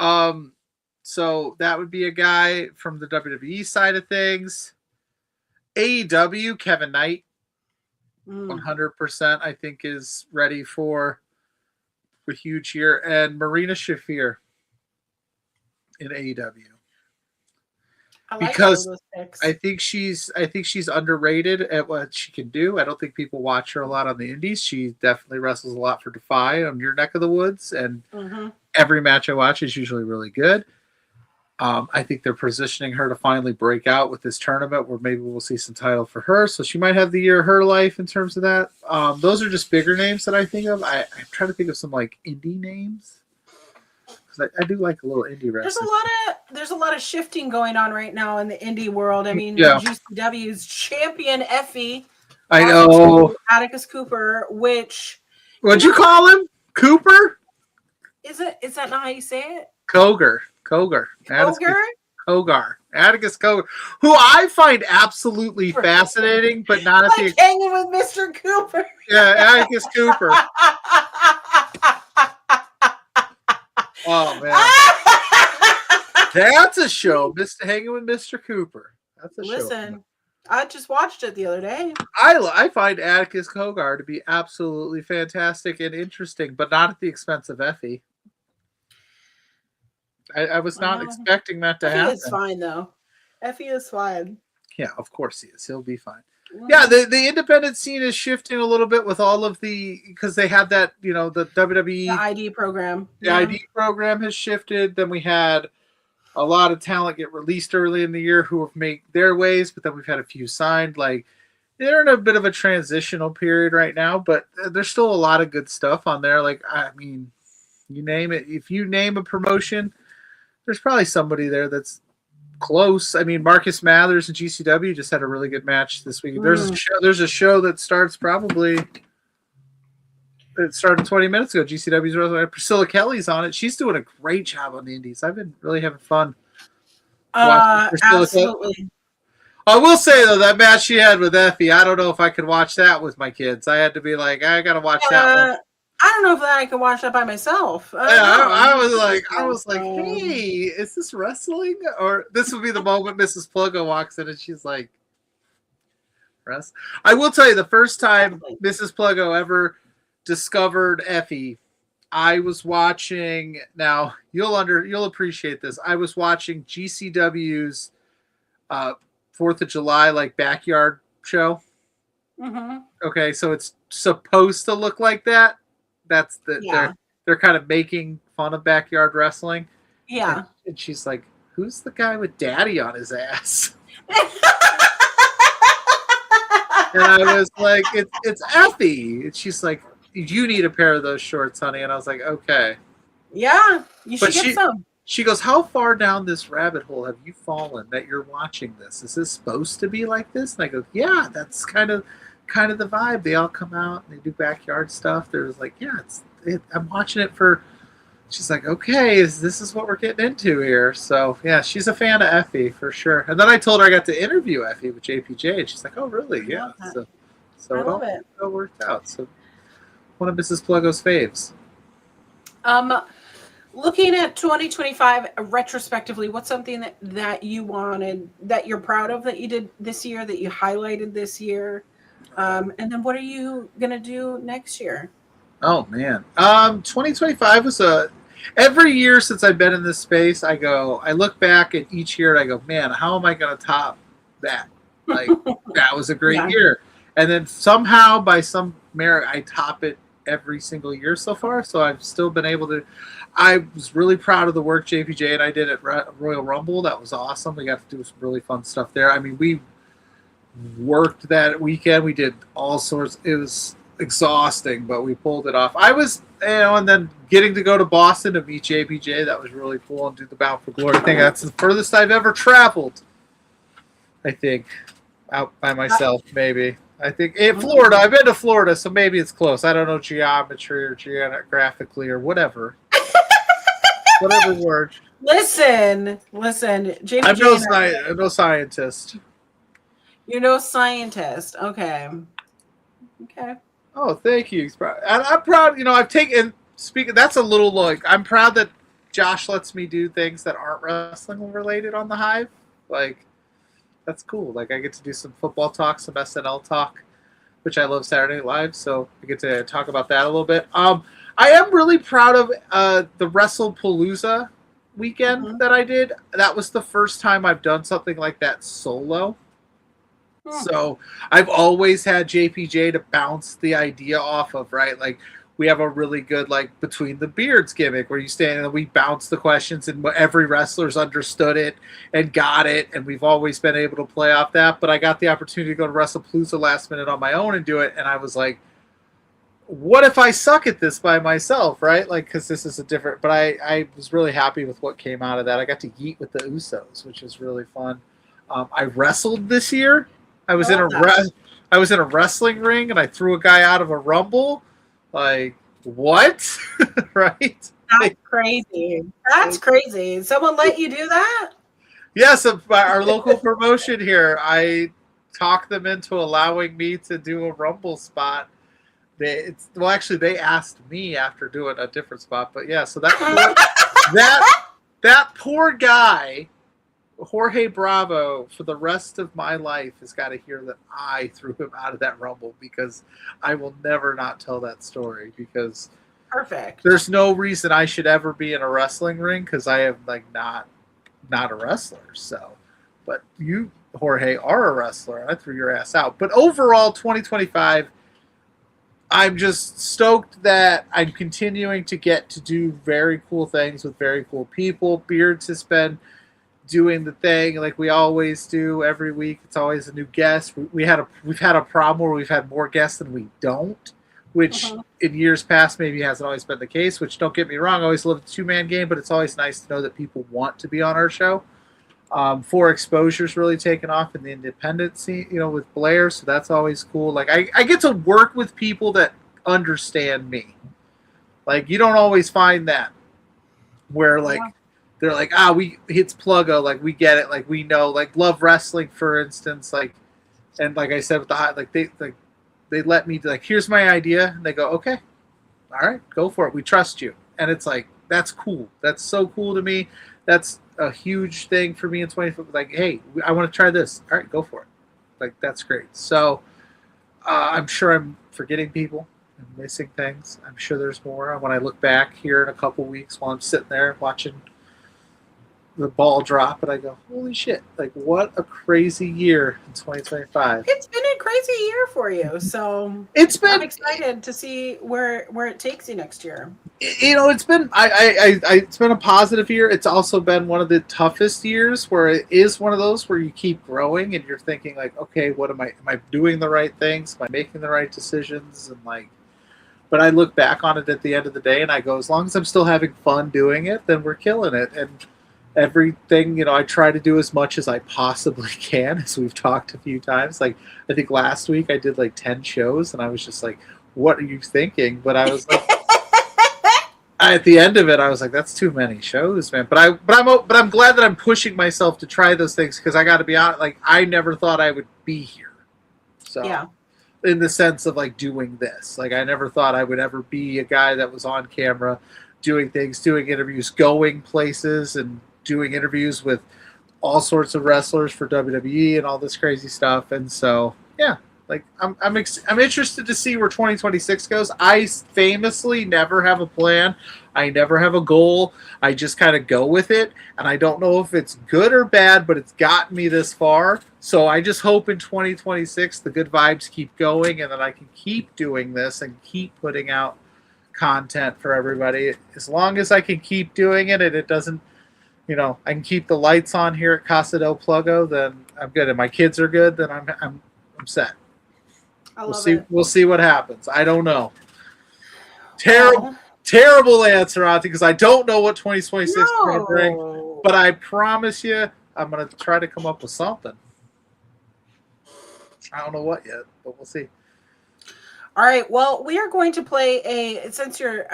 So that would be a guy from the WWE side of things. AEW, Kevin Knight, 100%, I think, is ready for a huge year. And Marina Shafir in AEW. Because I think she's underrated at what she can do. I don't think people watch her a lot on the indies. She definitely wrestles a lot for Defy on your neck of the woods, and every match I watch is usually really good. I think they're positioning her to finally break out with this tournament where maybe we'll see some title for her. So she might have the year of her life in terms of that. Those are just bigger names that I think of. I'm trying to think of some like indie names. I do like a little indie wrestling. There's a lot of shifting going on right now in the indie world. I mean, GCW's champion Effie. I know. Atticus Cooper, which what'd you call him? Cooper? Is that not how you say it? Kogar. Atticus Kogar, who I find absolutely fascinating, but not at the hanging with Mr. Cooper. Yeah, Atticus Cooper. Oh man, that's a show. Hanging with Mr. Cooper. That's a show. Listen, I just watched it the other day. I find Atticus Kogar to be absolutely fantastic and interesting, but not at the expense of Effie. I was not expecting that to happen. Effie is fine though. Effie is fine. Yeah, of course he is. He'll be fine. Yeah, the independent scene is shifting a little bit with all of because they had that, the WWE the ID program. The ID program has shifted. Then we had a lot of talent get released early in the year who have made their ways, but then we've had a few signed. Like they're in a bit of a transitional period right now, but there's still a lot of good stuff on there. Like I mean, you name it. If you name a promotion, there's probably somebody there that's close. I mean, Marcus Mathers and GCW just had a really good match this week. There's a show that starts it started 20 minutes ago. GCW's Priscilla Kelly's on it. She's doing a great job on the indies. I've been really having fun. Absolutely. Kelly. I will say though, that match she had with Effie, I don't know if I could watch that with my kids. I had to be like, I gotta watch that one. I don't know if I can watch that by myself. I was like, hey, is this wrestling? Or this would be the moment Mrs. Pluggo walks in and she's like, I will tell you, the first time Mrs. Pluggo ever discovered Effie, I was watching. Now you'll appreciate this. I was watching GCW's 4th of July like backyard show. Okay, so it's supposed to look like that. That's they're kind of making fun of backyard wrestling. Yeah. And she's like, who's the guy with daddy on his ass? And I was like, it's Effie. And she's like, you need a pair of those shorts, honey. And I was like, okay. Yeah, you should get some. She goes, "How far down this rabbit hole have you fallen that you're watching this? Is this supposed to be like this?" And I go, "Yeah, that's kind of the vibe. They all come out and they do backyard stuff." There's like, "Yeah, I'm watching it for." She's like, "Okay, this is what we're getting into here?" So yeah, she's a fan of Effie for sure. And then I told her I got to interview Effie with JPJ, and she's like, "Oh, really? I Yeah." love that. So I it love it. all worked out. So one of Mrs. Pluggo's faves. Um, Looking at 2025 retrospectively, what's something that you wanted, that you're proud of that you did this year, that you highlighted this year? And then what are you going to do next year? Oh man, 2025 was a. Every year since I've been in this space, I look back at each year and I go, man, how am I going to top that? Like that was a great Yeah. year, and then somehow by some merit, I top it every single year so far. So I've still been able to. I was really proud of the work JPJ and I did at Royal Rumble. That was awesome. We got to do some really fun stuff there. I mean, we worked that weekend. We did all sorts. It was exhausting, but we pulled it off. I was, and then getting to go to Boston to meet JPJ, that was really cool, and do the Bound for Glory thing. That's the furthest I've ever traveled, I think, out by myself, maybe. I think in Florida, I've been to Florida, so maybe it's close. I don't know geometry or geographically or whatever. Whatever word. Listen, JPJ. I'm no scientist. You're no scientist. Okay. Okay. Oh, thank you. And I'm proud. I've taken speaking. That's a little like I'm proud that Josh lets me do things that aren't wrestling related on the Hive. Like that's cool. Like I get to do some football talk, some SNL talk, which I love Saturday Night Live. So I get to talk about that a little bit. I am really proud of the WrestlePalooza weekend that I did. That was the first time I've done something like that solo. So I've always had JPJ to bounce the idea off of, right? Like we have a really good like between the beards gimmick where you stand and we bounce the questions and every wrestler's understood it and got it, and we've always been able to play off that. But I got the opportunity to go to WrestlePalooza last minute on my own and do it, and I was like, what if I suck at this by myself, right? Like, because this is a different. But I was really happy with what came out of that. I got to yeet with the Usos, which was really fun. I wrestled this year. I was in a wrestling ring and I threw a guy out of a rumble. Like what? Right? That's crazy. That's crazy. Someone let you do that? Yes, our local promotion here. I talked them into allowing me to do a rumble spot. Actually, they asked me after doing a different spot, but yeah. So that poor guy. Jorge Bravo, for the rest of my life, has got to hear that I threw him out of that rumble, because I will never not tell that story, because perfect. There's no reason I should ever be in a wrestling ring, because I am like not a wrestler. So, but you, Jorge, are a wrestler. I threw your ass out. But overall, 2025, I'm just stoked that I'm continuing to get to do very cool things with very cool people. Beards has been doing the thing like we always do every week. It's always a new guest. We've had a problem where we've had more guests than we don't, which in years past maybe hasn't always been the case. Which, don't get me wrong, I always love the 2-man game, but it's always nice to know that people want to be on our show. For Exposure's really taken off in the independent scene, with Blair, so that's always cool. Like I get to work with people that understand me. Like you don't always find that where like. They're like, it's Pluggo, like we get it, like we know, like Love Wrestling, for instance, like, and like I said with the hot, like they let me like, here's my idea, and they go, okay, all right, go for it, we trust you, and it's like that's cool, that's so cool to me, that's a huge thing for me in 20. Like, hey, I want to try this, all right, go for it, like that's great. So I'm sure I'm forgetting people. I'm missing things. I'm sure there's more. When I look back here in a couple weeks while I'm sitting there watching the ball drop, and I go, holy shit, like what a crazy year in 2025. It's been a crazy year for you, so I'm excited to see where it takes you next year. It's been it's been a positive year. It's also been one of the toughest years, where it is one of those where you keep growing and you're thinking like, okay, what am I doing the right things, am I making the right decisions, and like But I look back on it at the end of the day and I go, as long as I'm still having fun doing it, then we're killing it. And everything, I try to do as much as I possibly can, as we've talked a few times. Like, I think last week I did like 10 shows and I was just like, what are you thinking? But I was like, at the end of it, I was like, that's too many shows, man. But I'm glad that I'm pushing myself to try those things, because I got to be honest, like, I never thought I would be here. So, yeah. In the sense of like doing this, like, I never thought I would ever be a guy that was on camera, doing things, doing interviews, going places, and doing interviews with all sorts of wrestlers for WWE and all this crazy stuff. And so, yeah. Like, I'm interested to see where 2026 goes. I famously never have a plan. I never have a goal. I just kind of go with it, and I don't know if it's good or bad, but it's gotten me this far. So I just hope in 2026 the good vibes keep going, and that I can keep doing this and keep putting out content for everybody. As long as I can keep doing it and it doesn't, I can keep the lights on here at Casa del Pluggo, then I'm good. And my kids are good, then I'm set. We'll see. We'll see what happens. I don't know. Terrible answer, Auntie, because I don't know what 2026 is going to bring. But I promise you, I'm going to try to come up with something. I don't know what yet, but we'll see. All right. Well, we are going to play since you're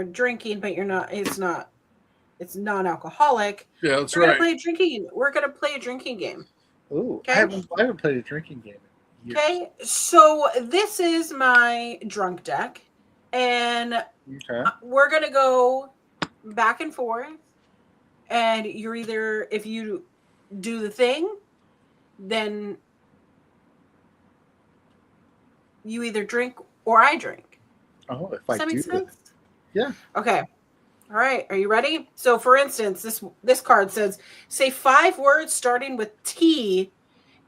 drinking, but you're not. It's non-alcoholic. Yeah, that's right. We're going to play a drinking game. Ooh, okay? I haven't played a drinking game. Okay, so this is my drunk deck, and we're going to go back and forth, and you're either, if you do the thing, then you either drink or I drink. Oh, if Does that make sense? Yeah. Okay. All right, are you ready? So, for instance, this card says, say 5 words starting with T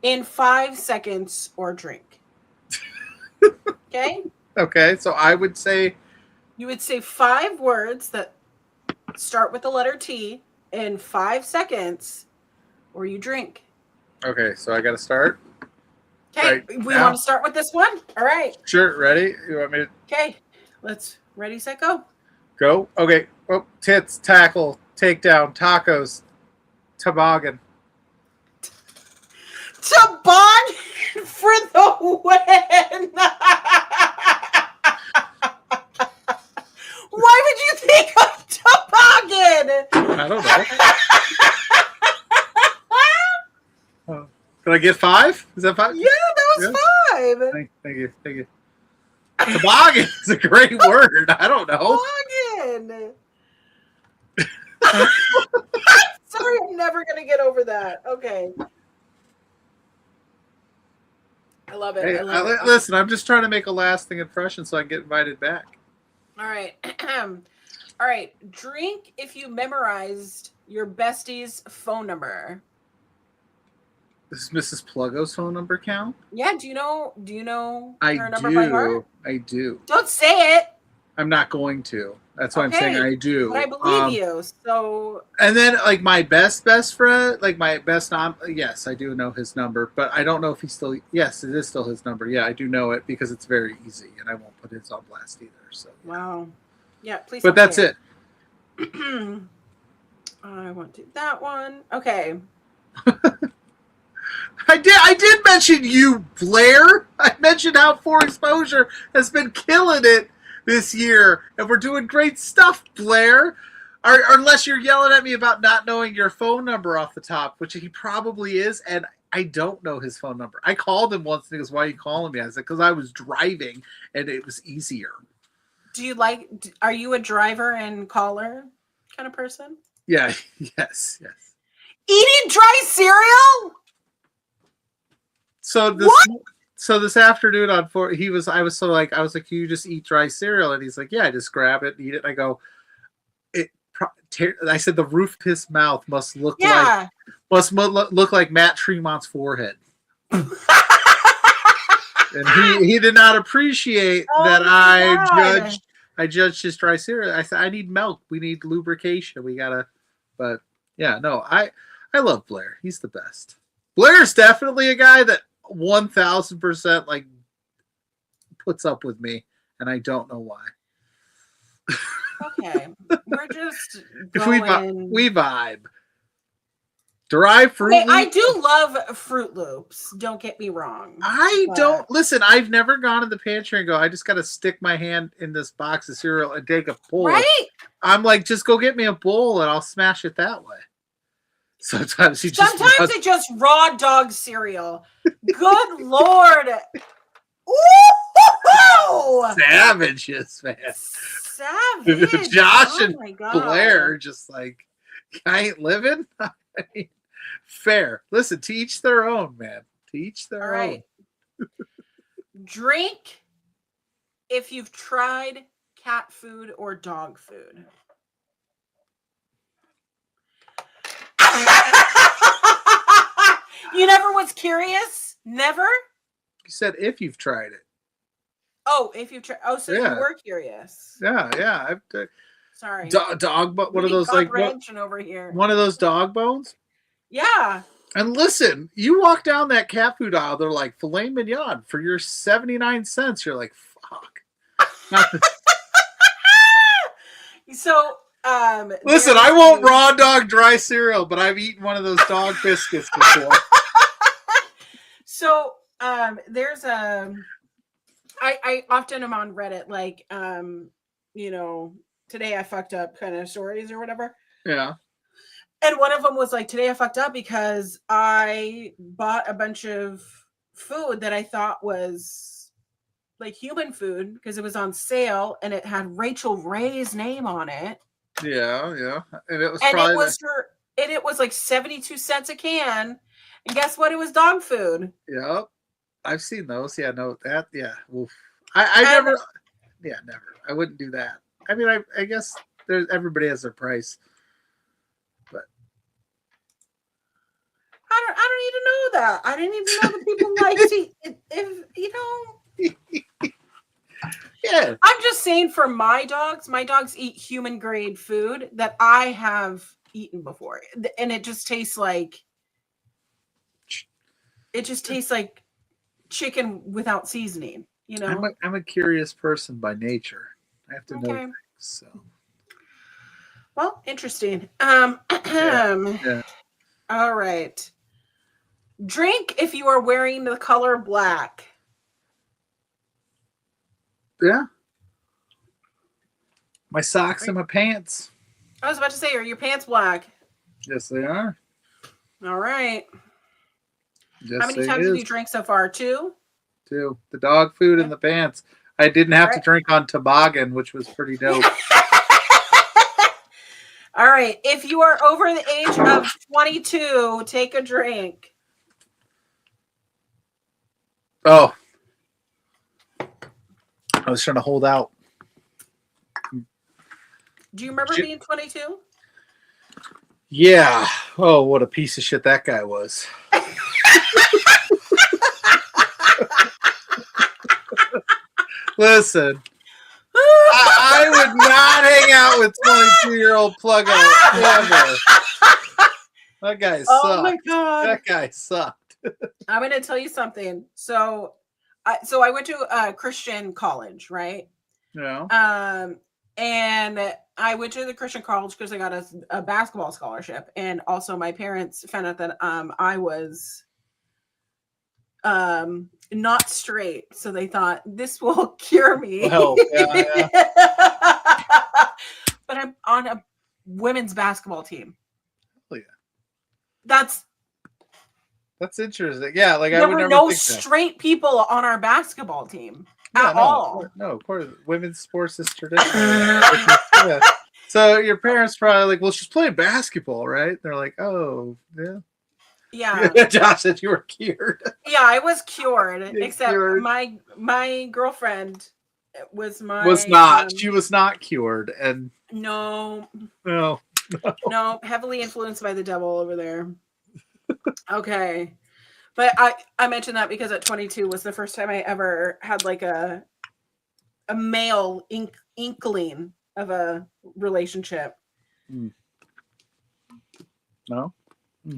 in 5 seconds or drink. Okay? Okay, so I would say... You would say 5 words that start with the letter T in 5 seconds or you drink. Okay, so I got to start? Okay, we want to start with this one? All right. Sure, ready? You want me to... Okay, ready, set, go. Go? Okay. Oh, tits, tackle, takedown, tacos, toboggan. Toboggan for the win! Why would you think of toboggan? I don't know. Did I get 5? Is that 5? Yeah, that was 5. Thank you. Toboggan is a great word. I don't know. Toboggan. Sorry, I'm never going to get over that. Okay. I love it. Hey, I love it. Listen, I'm just trying to make a lasting impression so I can get invited back. All right. All right. Drink if you memorized your bestie's phone number. This is Mrs. Pluggo's phone number count? Yeah. Do you know her number by heart? I do. Don't say it. I'm not going to. That's why I'm saying I do. But I believe you. So. And then, like, my best friend, like my best yes, I do know his number, but I don't know if he's still. Yes, it is still his number. Yeah, I do know it because it's very easy, and I won't put his on blast either. So. Yeah. Wow. Yeah, please. But that's it. I won't do that one. Okay. I did mention you, Blair. I mentioned how For Exposure has been killing it this year, and we're doing great stuff, Blair. Or unless you're yelling at me about not knowing your phone number off the top, which he probably is, and I don't know his phone number. I called him once, and he goes, "Why are you calling me?" I said, "Because I was driving, and it was easier." Are you a driver and caller kind of person? Yeah, yes. Eating dry cereal? So this afternoon I was like, can you just eat dry cereal? And he's like, yeah, I just grab it and eat it. And I go, I said the roof of his mouth must look like Matt Tremont's forehead. And he did not appreciate that I judged his dry cereal. I said, I need milk. We need lubrication. But yeah, no, I love Blair. He's the best. Blair's definitely a guy that 1,000% like puts up with me and I don't know why. Okay, we're just If going. we vibe. Dry Fruit Okay, I Loops. do love Fruit Loops. Don't get me wrong. I but- don't listen. I've never gone to the pantry and go, I just got to stick my hand in this box of cereal and take a pull. Right? I'm like, just go get me a bowl and I'll smash it that way. Sometimes it's just raw dog cereal. Good Lord. Ooh! savages, man. Savage. Josh Oh and my God. Blair just like, I ain't living. I mean, fair. Listen, to each their own, man. To each their All right. own. Drink if you've tried cat food or dog food. You never was curious? Never? You said if you've tried it. Oh, if you've tried. Oh, so Yeah. you were curious. Yeah. Sorry. Dog, but one of those like over here. one of those dog bones. Yeah. And listen, you walk down that cat food aisle, they're like filet mignon for your 79 cents. You're like, fuck. So, listen, I won't raw dog dry cereal, but I've eaten one of those dog biscuits before. So, there's I often am on Reddit, like, you know, today I fucked up kind of stories or whatever. Yeah. And one of them was like, today I fucked up because I bought a bunch of food that I thought was like human food because it was on sale and it had Rachel Ray's name on it. Yeah. And it was it was like 72 cents a can. And guess what? It was dog food. Yep. I've seen those. Yeah, no, that, yeah. Oof. I never, never. I wouldn't do that. I mean, I guess everybody has their price. But I don't need to know that. I didn't even know that people like to, if you know. Yeah. I'm just saying for my dogs eat human grade food that I have eaten before. And it just tastes like chicken without seasoning, you know. I'm a curious person by nature. I have to know things, so. Well, interesting. Yeah. All right. Drink if you are wearing the color black. Yeah. My socks and my pants. I was about to say, are your pants black? Yes, they are. All right. Yes, how many times have you drank so far? Two? The dog food and the pants. I didn't have to drink on toboggan, which was pretty dope. All right. If you are over the age of 22, take a drink. Oh. I was trying to hold out. Do you remember being 22? Yeah. Oh, what a piece of shit that guy was. Listen, I would not hang out with 22-year-old Pluggo ever. That guy sucked. Oh my God. That guy sucked. I'm going to tell you something. So I went to a Christian college, right? Yeah. And I went to the Christian college because I got a basketball scholarship. And also my parents found out that I was not straight. So they thought this will cure me. Well, yeah. But I'm on a women's basketball team. Oh, yeah. That's interesting. Yeah, like there I would were never no think straight people on our basketball team at all. No, of course, women's sports is traditional. Yeah. So your parents probably like, well, she's playing basketball, right? They're like, oh, yeah. Yeah. Josh said you were cured. Yeah, I was cured. Except cured. my girlfriend was not. She was not cured, and no, heavily influenced by the devil over there. Okay, but I mentioned that because at 22 was the first time I ever had like a male inkling of a relationship. No.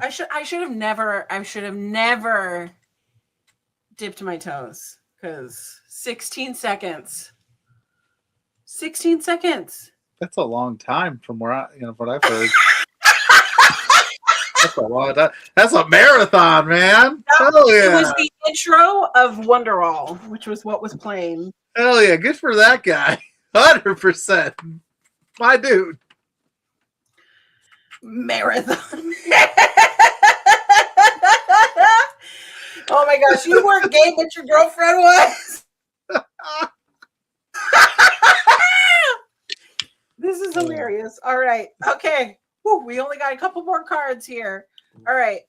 I should have never dipped my toes because 16 seconds. 16 seconds. That's a long time from where what I've heard. That's a long time. That's a marathon, man. Hell yeah. It was the intro of Wonderwall, which was what was playing. Hell yeah. Good for that guy. 100%. My dude. Marathon. Oh my gosh, you weren't gay, but your girlfriend was. This is hilarious. All right. Okay. Whew, we only got a couple more cards here. All right.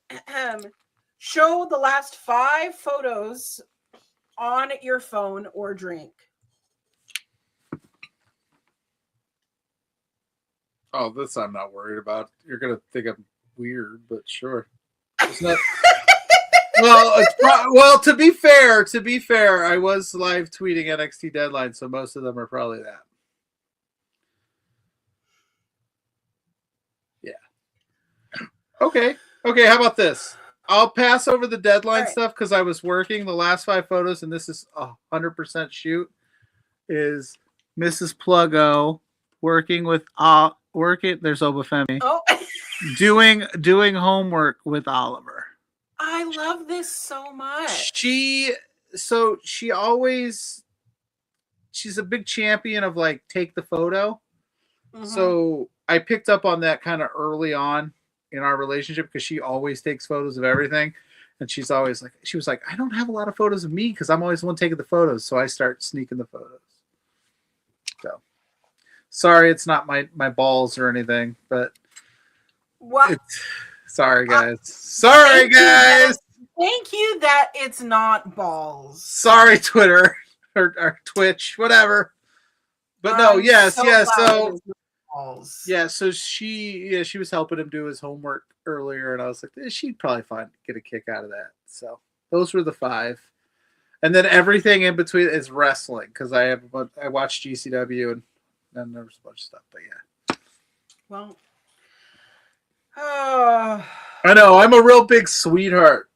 Show the last 5 photos on your phone or drink. Oh, this I'm not worried about. You're gonna think I'm weird, but sure. It's not. Well, to be fair, I was live tweeting NXT Deadline, so most of them are probably that. Yeah. Okay. How about this? I'll pass over the deadline stuff because I was working. The last 5 photos, and this is 100% shoot, is Mrs. Pluggo working with there's Obafemi. Oh. doing homework with Oliver. I love this so much. She's a big champion of like take the photo. Mm-hmm. So I picked up on that kind of early on in our relationship because she always takes photos of everything. And she was like, I don't have a lot of photos of me because I'm always the one taking the photos. So I start sneaking the photos. So sorry, it's not my balls or anything, but what? Sorry, guys. Sorry, guys. Thank you that it's not balls. Sorry, Twitter or Twitch, whatever. But no, yes. So she was helping him do his homework earlier, and I was like, she'd probably get a kick out of that. So those were the 5, and then everything in between is wrestling because I watched GCW and then there was a bunch of stuff. But yeah. Well. I know. I'm a real big sweetheart.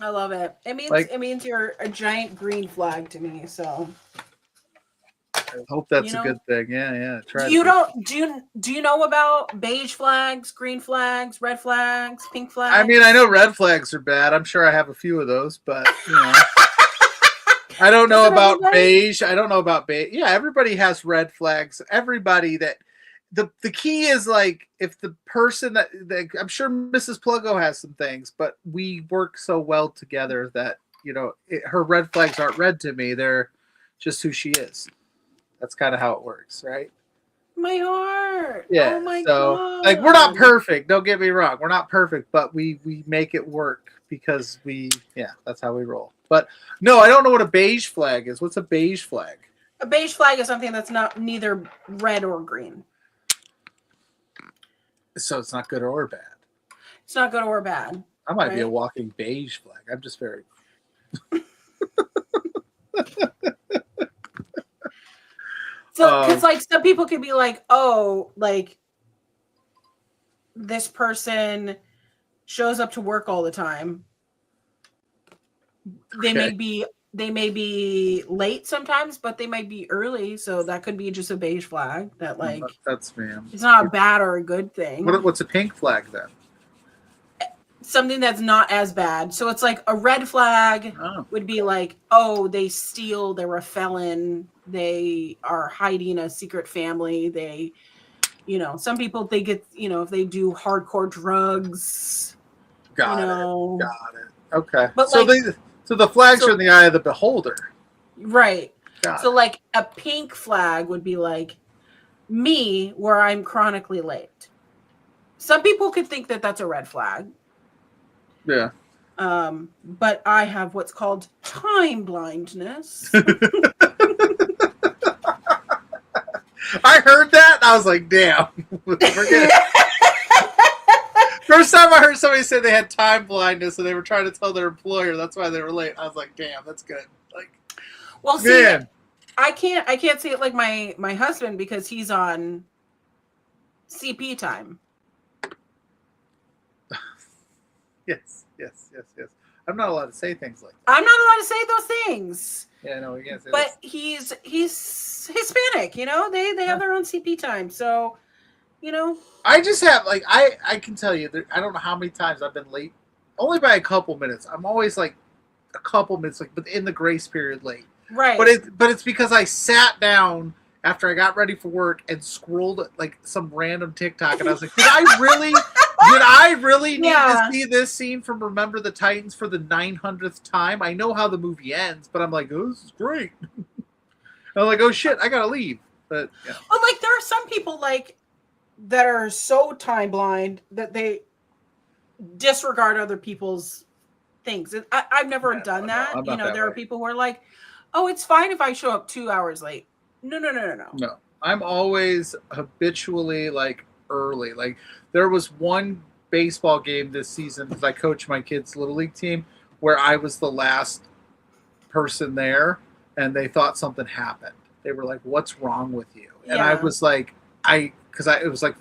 I love it. It means you're a giant green flag to me. So I hope that's a good thing. Yeah. Do you know about beige flags, green flags, red flags, pink flags? I mean, I know red flags are bad. I'm sure I have a few of those, but I don't know about beige. I don't know about beige. Yeah, everybody has red flags. Everybody that. The key is like if the person that I'm sure Mrs. Pluggo has some things, but we work so well together that her red flags aren't red to me; they're just who she is. That's kind of how it works, right? My heart. Yeah. Oh my God. Like we're not perfect. Don't get me wrong. We're not perfect, but we make it work because that's how we roll. But no, I don't know what a beige flag is. What's a beige flag? A beige flag is something that's neither red or green. So it's not good or bad. It's not good or bad. I might be a walking beige flag. I'm just very. So, because like some people could be like, oh, like this person shows up to work all the time. They may be late sometimes, but they might be early. So that could be just a beige flag that like that's me. It's not a bad or a good thing. What's a pink flag then? Something that's not as bad. So it's like a red flag would be like, oh, they steal, they're a felon, they are hiding a secret family, they, some people they get, if they do hardcore drugs. Got it. Okay. But so the flags are in the eye of the beholder. Right. So like a pink flag would be like me where I'm chronically late. Some people could think that that's a red flag. Yeah. But I have what's called time blindness. I heard that and I was like, damn. First time I heard somebody say they had time blindness and they were trying to tell their employer that's why they were late. I was like, damn, that's good. Like, well, see, man. I can't say it like my husband because he's on CP time. Yes. I'm not allowed to say things like that. I'm not allowed to say those things. Yeah, no, we can't say But this. he's Hispanic, you know. They have their own CP time, so you know. I just have like I can tell you I don't know how many times I've been late, only by a couple minutes. I'm always like a couple minutes like within the grace period late. Right. But it's because I sat down after I got ready for work and scrolled like some random TikTok and I was like, did I really need to see this scene from Remember the Titans for the 900th time? I know how the movie ends, but I'm like, oh, this is great. I'm like, oh shit, I gotta leave. But yeah. But like there are some people like that are so time blind that they disregard other people's things. I've never done that. No, you know, there way. are people who are like, oh, it's fine if I show up 2 hours late. No. No, I'm always habitually like early. Like there was one baseball game this season because I coach my kids' little league team where I was the last person there, and they thought something happened. They were like, "What's wrong with you?" And I was like, it was like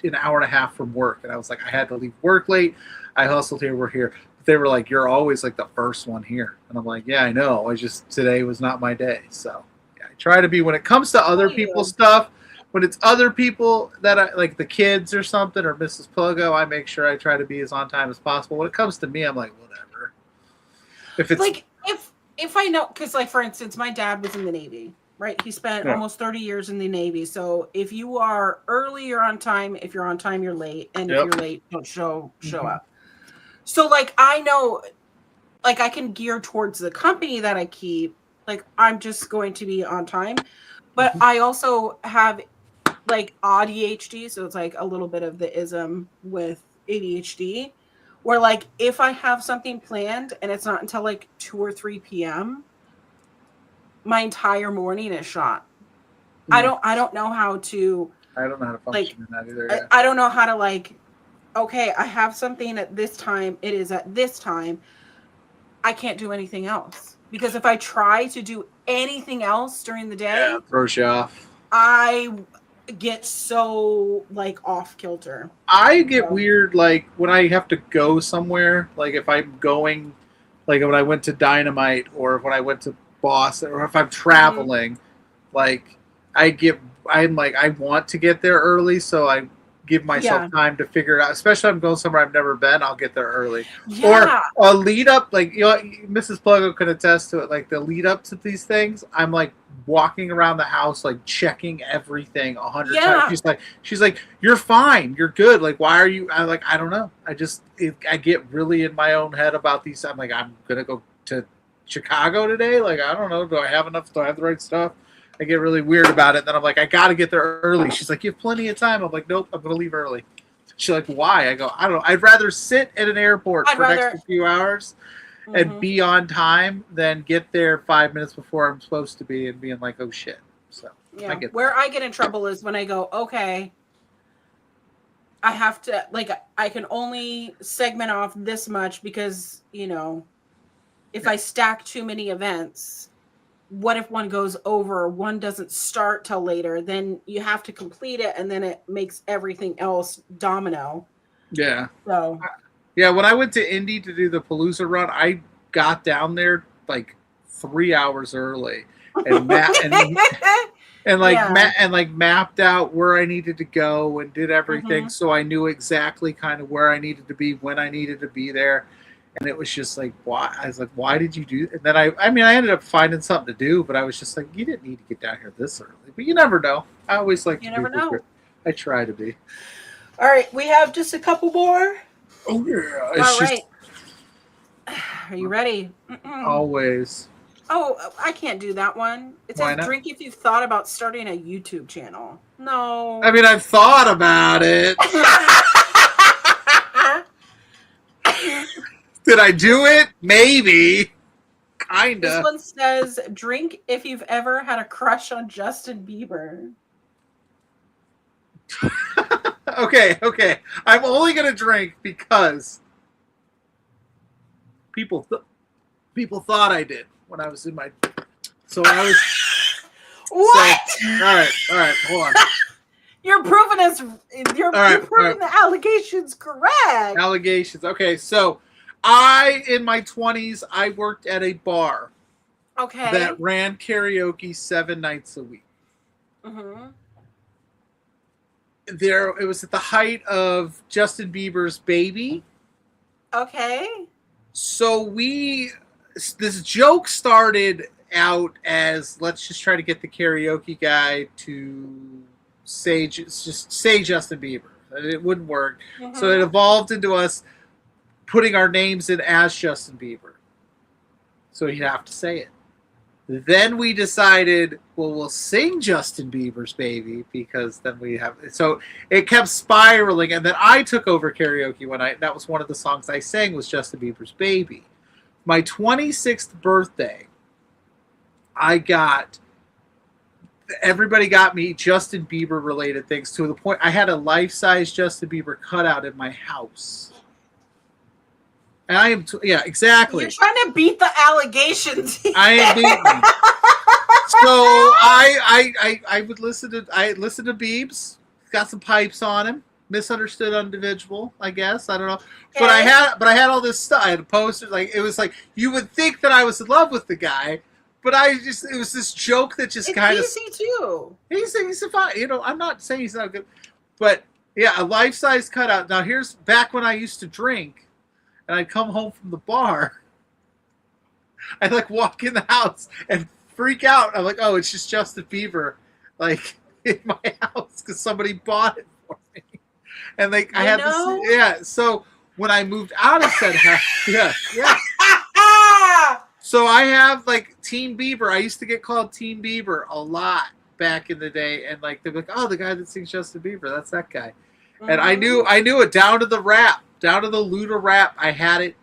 an hour and a half from work, and I was like, I had to leave work late. I hustled here. We're here. But they were like, "You're always like the first one here," and I'm like, "Yeah, I know. Today was not my day." So. I try to be when it comes to other people's stuff. When it's other people that I like, the kids or something, or Mrs. Pluggo, I make sure I try to be as on time as possible. When it comes to me, I'm like, whatever. If it's like if I know, because like for instance, my dad was in the Navy, right? He spent almost 30 years in the Navy. So if you are early, you're on time. If you're on time, you're late. And if you're late, don't show up. So like I know, like I can gear towards the company that I keep. Like I'm just going to be on time, but I also have like ADHD, so it's like a little bit of the ism with ADHD, where like if I have something planned and it's not until like 2 or 3 p.m., my entire morning is shot. I don't know how to. I don't know how to function in that either. Yeah. I don't know how to like. Okay, I have something at this time. It is at this time. I can't do anything else. Because if I try to do anything else during the day, it throws you off. I get so like off kilter. I get weird like when I have to go somewhere. Like if I'm going, like when I went to Dynamite or when I went to Boston or if I'm traveling, like I'm like I want to get there early, so I give myself time to figure it out. Especially if I'm going somewhere I've never been, I'll get there early. Yeah. Or a lead up, like Mrs. Pluggo could attest to it. Like the lead up to these things, I'm like walking around the house, like checking everything 100 times. She's like, you're fine, you're good. Like, why are you? I'm like, I don't know. I get really in my own head about these. I'm like, I'm gonna go to Chicago today. Like, I don't know. Do I have enough? Do I have the right stuff? I get really weird about it. Then I'm like, I got to get there early. She's like, you have plenty of time. I'm like, nope, I'm going to leave early. She's like, why? I go, I don't know. I'd rather sit at an airport for an extra few hours and be on time than get there 5 minutes before I'm supposed to be and being like, oh, shit. So yeah. I get in trouble is when I go, okay, I have to, like, I can only segment off this much because, you know, if I stack too many events, what if one goes over, one doesn't start till later, then you have to complete it and then it makes everything else domino. Yeah. So yeah, when I went to Indy to do the Palooza run, I got down there like 3 hours early and mapped out where I needed to go and did everything so I knew exactly kind of where I needed to be when I needed to be there. And it was just like, why? I was like, why did you do? And then I ended up finding something to do, but I was just like, you didn't need to get down here this early. But you never know. I always like to never know. I try to be. All right, we have just a couple more. Oh yeah. All right. Are you ready? Always. Oh, I can't do that one. It says drink if you've thought about starting a YouTube channel. No. I mean, I've thought about it. Did I do it? Maybe. Kinda. This one says, drink if you've ever had a crush on Justin Bieber. Okay. I'm only going to drink because people thought I did when I was in my... So I was... What? So, all right, hold on. You're proving the allegations correct. Allegations. Okay, so In my 20s, I worked at a bar Okay. that ran karaoke 7 nights a week. Mm-hmm. It was at the height of Justin Bieber's Baby. Okay. So this joke started out as, let's just try to get the karaoke guy to say Justin Bieber. It wouldn't work. Mm-hmm. So it evolved into us putting our names in as Justin Bieber. So he'd have to say it. Then we decided, well, we'll sing Justin Bieber's Baby because then we have. So it kept spiraling, and then I took over karaoke that was one of the songs I sang was Justin Bieber's Baby. My 26th birthday, everybody got me Justin Bieber related things to the point I had a life-size Justin Bieber cutout in my house. And I am, exactly. You're trying to beat the allegations. I am beating. So I would listen to Biebs. Got some pipes on him. Misunderstood individual, I guess. I don't know. But I had all this stuff. I had posters. Like, it was like you would think that I was in love with the guy, but it was this joke that just kind of. It's easy too. He's fine. I'm not saying he's not good, but yeah, a life-size cutout. Now here's back when I used to drink, and I'd come home from the bar. I'd like walk in the house and freak out. I'm like, oh, it's just Justin Bieber, like in my house because somebody bought it for me. And like I had this, So when I moved out of said house, yeah. So I have like Teen Bieber. I used to get called Teen Bieber a lot back in the day, and like they're like, oh, the guy that sings Justin Bieber, that's that guy. Mm-hmm. And I knew it down to the rap, down to the Luda rap. I had it.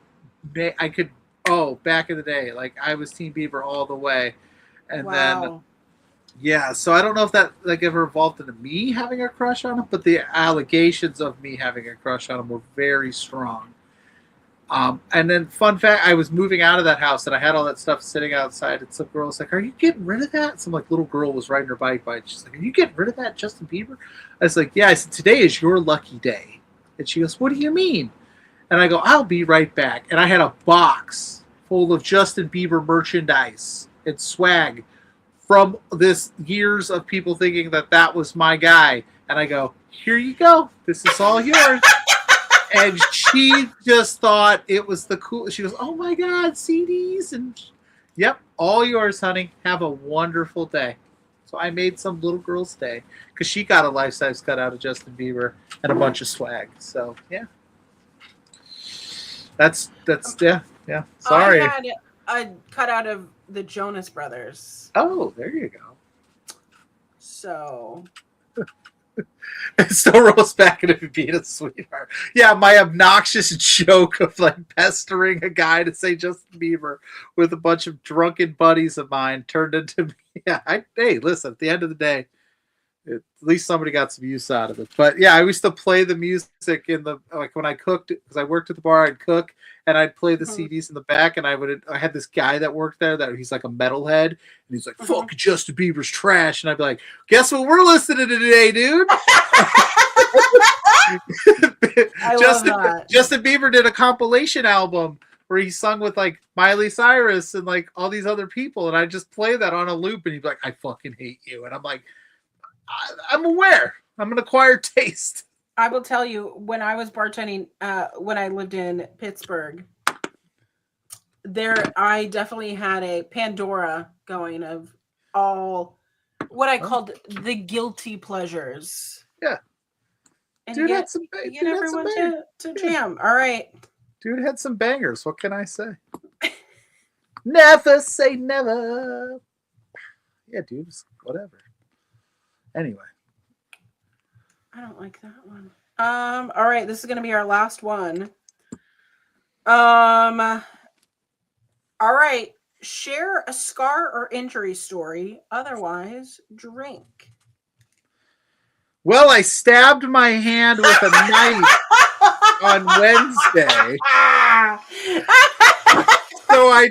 I could. Oh, back in the day, like I was Teen Bieber all the way, and then. Yeah, so I don't know if that like ever evolved into me having a crush on him, but the allegations of me having a crush on him were very strong. And then, fun fact, I was moving out of that house, and I had all that stuff sitting outside, and some girl was like, are you getting rid of that? Some like little girl was riding her bike by, and she's like, are you getting rid of that, Justin Bieber? I was like, yeah. I said, today is your lucky day. And she goes, what do you mean? And I go, I'll be right back. And I had a box full of Justin Bieber merchandise and swag from this years of people thinking that was my guy. And I go, here you go. This is all yours. And she just thought it was the cool. She goes, oh my God, CDs. And yep, all yours, honey. Have a wonderful day. So I made some little girl's day because she got a life-size cutout of Justin Bieber and a bunch of swag. So yeah. That's yeah. Sorry. I had a cutout of the Jonas Brothers. Oh, there you go. So it still rolls back into being a sweetheart. Yeah, my obnoxious joke of like pestering a guy to say Justin Bieber with a bunch of drunken buddies of mine turned into me. Yeah, hey, listen, at the end of the day, at least somebody got some use out of it. But yeah, I used to play the music in the like when I cooked because I worked at the bar. I'd cook and I'd play the CDs in the back. And I had this guy that worked there that he's like a metalhead, and he's like, "Fuck Justin Bieber's trash." And I'd be like, "Guess what we're listening to today, dude?" Justin Bieber did a compilation album where he sung with like Miley Cyrus and like all these other people, and I just play that on a loop, and he'd be like, "I fucking hate you," and I'm like. I'm aware. I'm an acquired taste. I will tell you, when I was bartending, when I lived in Pittsburgh, I definitely had a Pandora going of all what I called the guilty pleasures. Yeah. And dude had some get everyone to jam. All right. Dude had some bangers. What can I say? Never say never. Yeah, dude. Whatever. Anyway. I don't like that one. All right, this is gonna be our last one. All right. Share a scar or injury story. Otherwise, drink. Well, I stabbed my hand with a knife on Wednesday. So I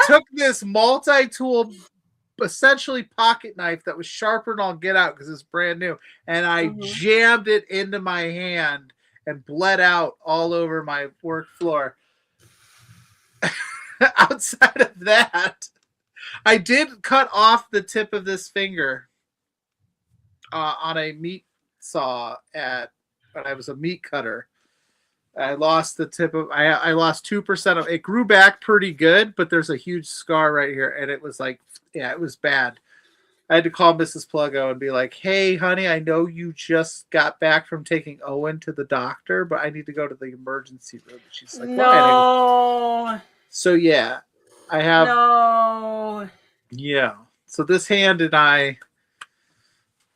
took this multi-tool essentially pocket knife that was sharper than I'll get out because it's brand new, and I jammed it into my hand, and bled out all over my work floor. Outside of that, I did cut off the tip of this finger on a meat saw when I was a meat cutter. I lost the tip of. I lost 2% of it. Grew back pretty good, but there's a huge scar right here, and it was like, yeah, it was bad. I had to call Mrs. Pluggo and be like, "Hey, honey, I know you just got back from taking Owen to the doctor, but I need to go to the emergency room." She's like, "Why?" No. So yeah, I have. No. Yeah. So this hand and I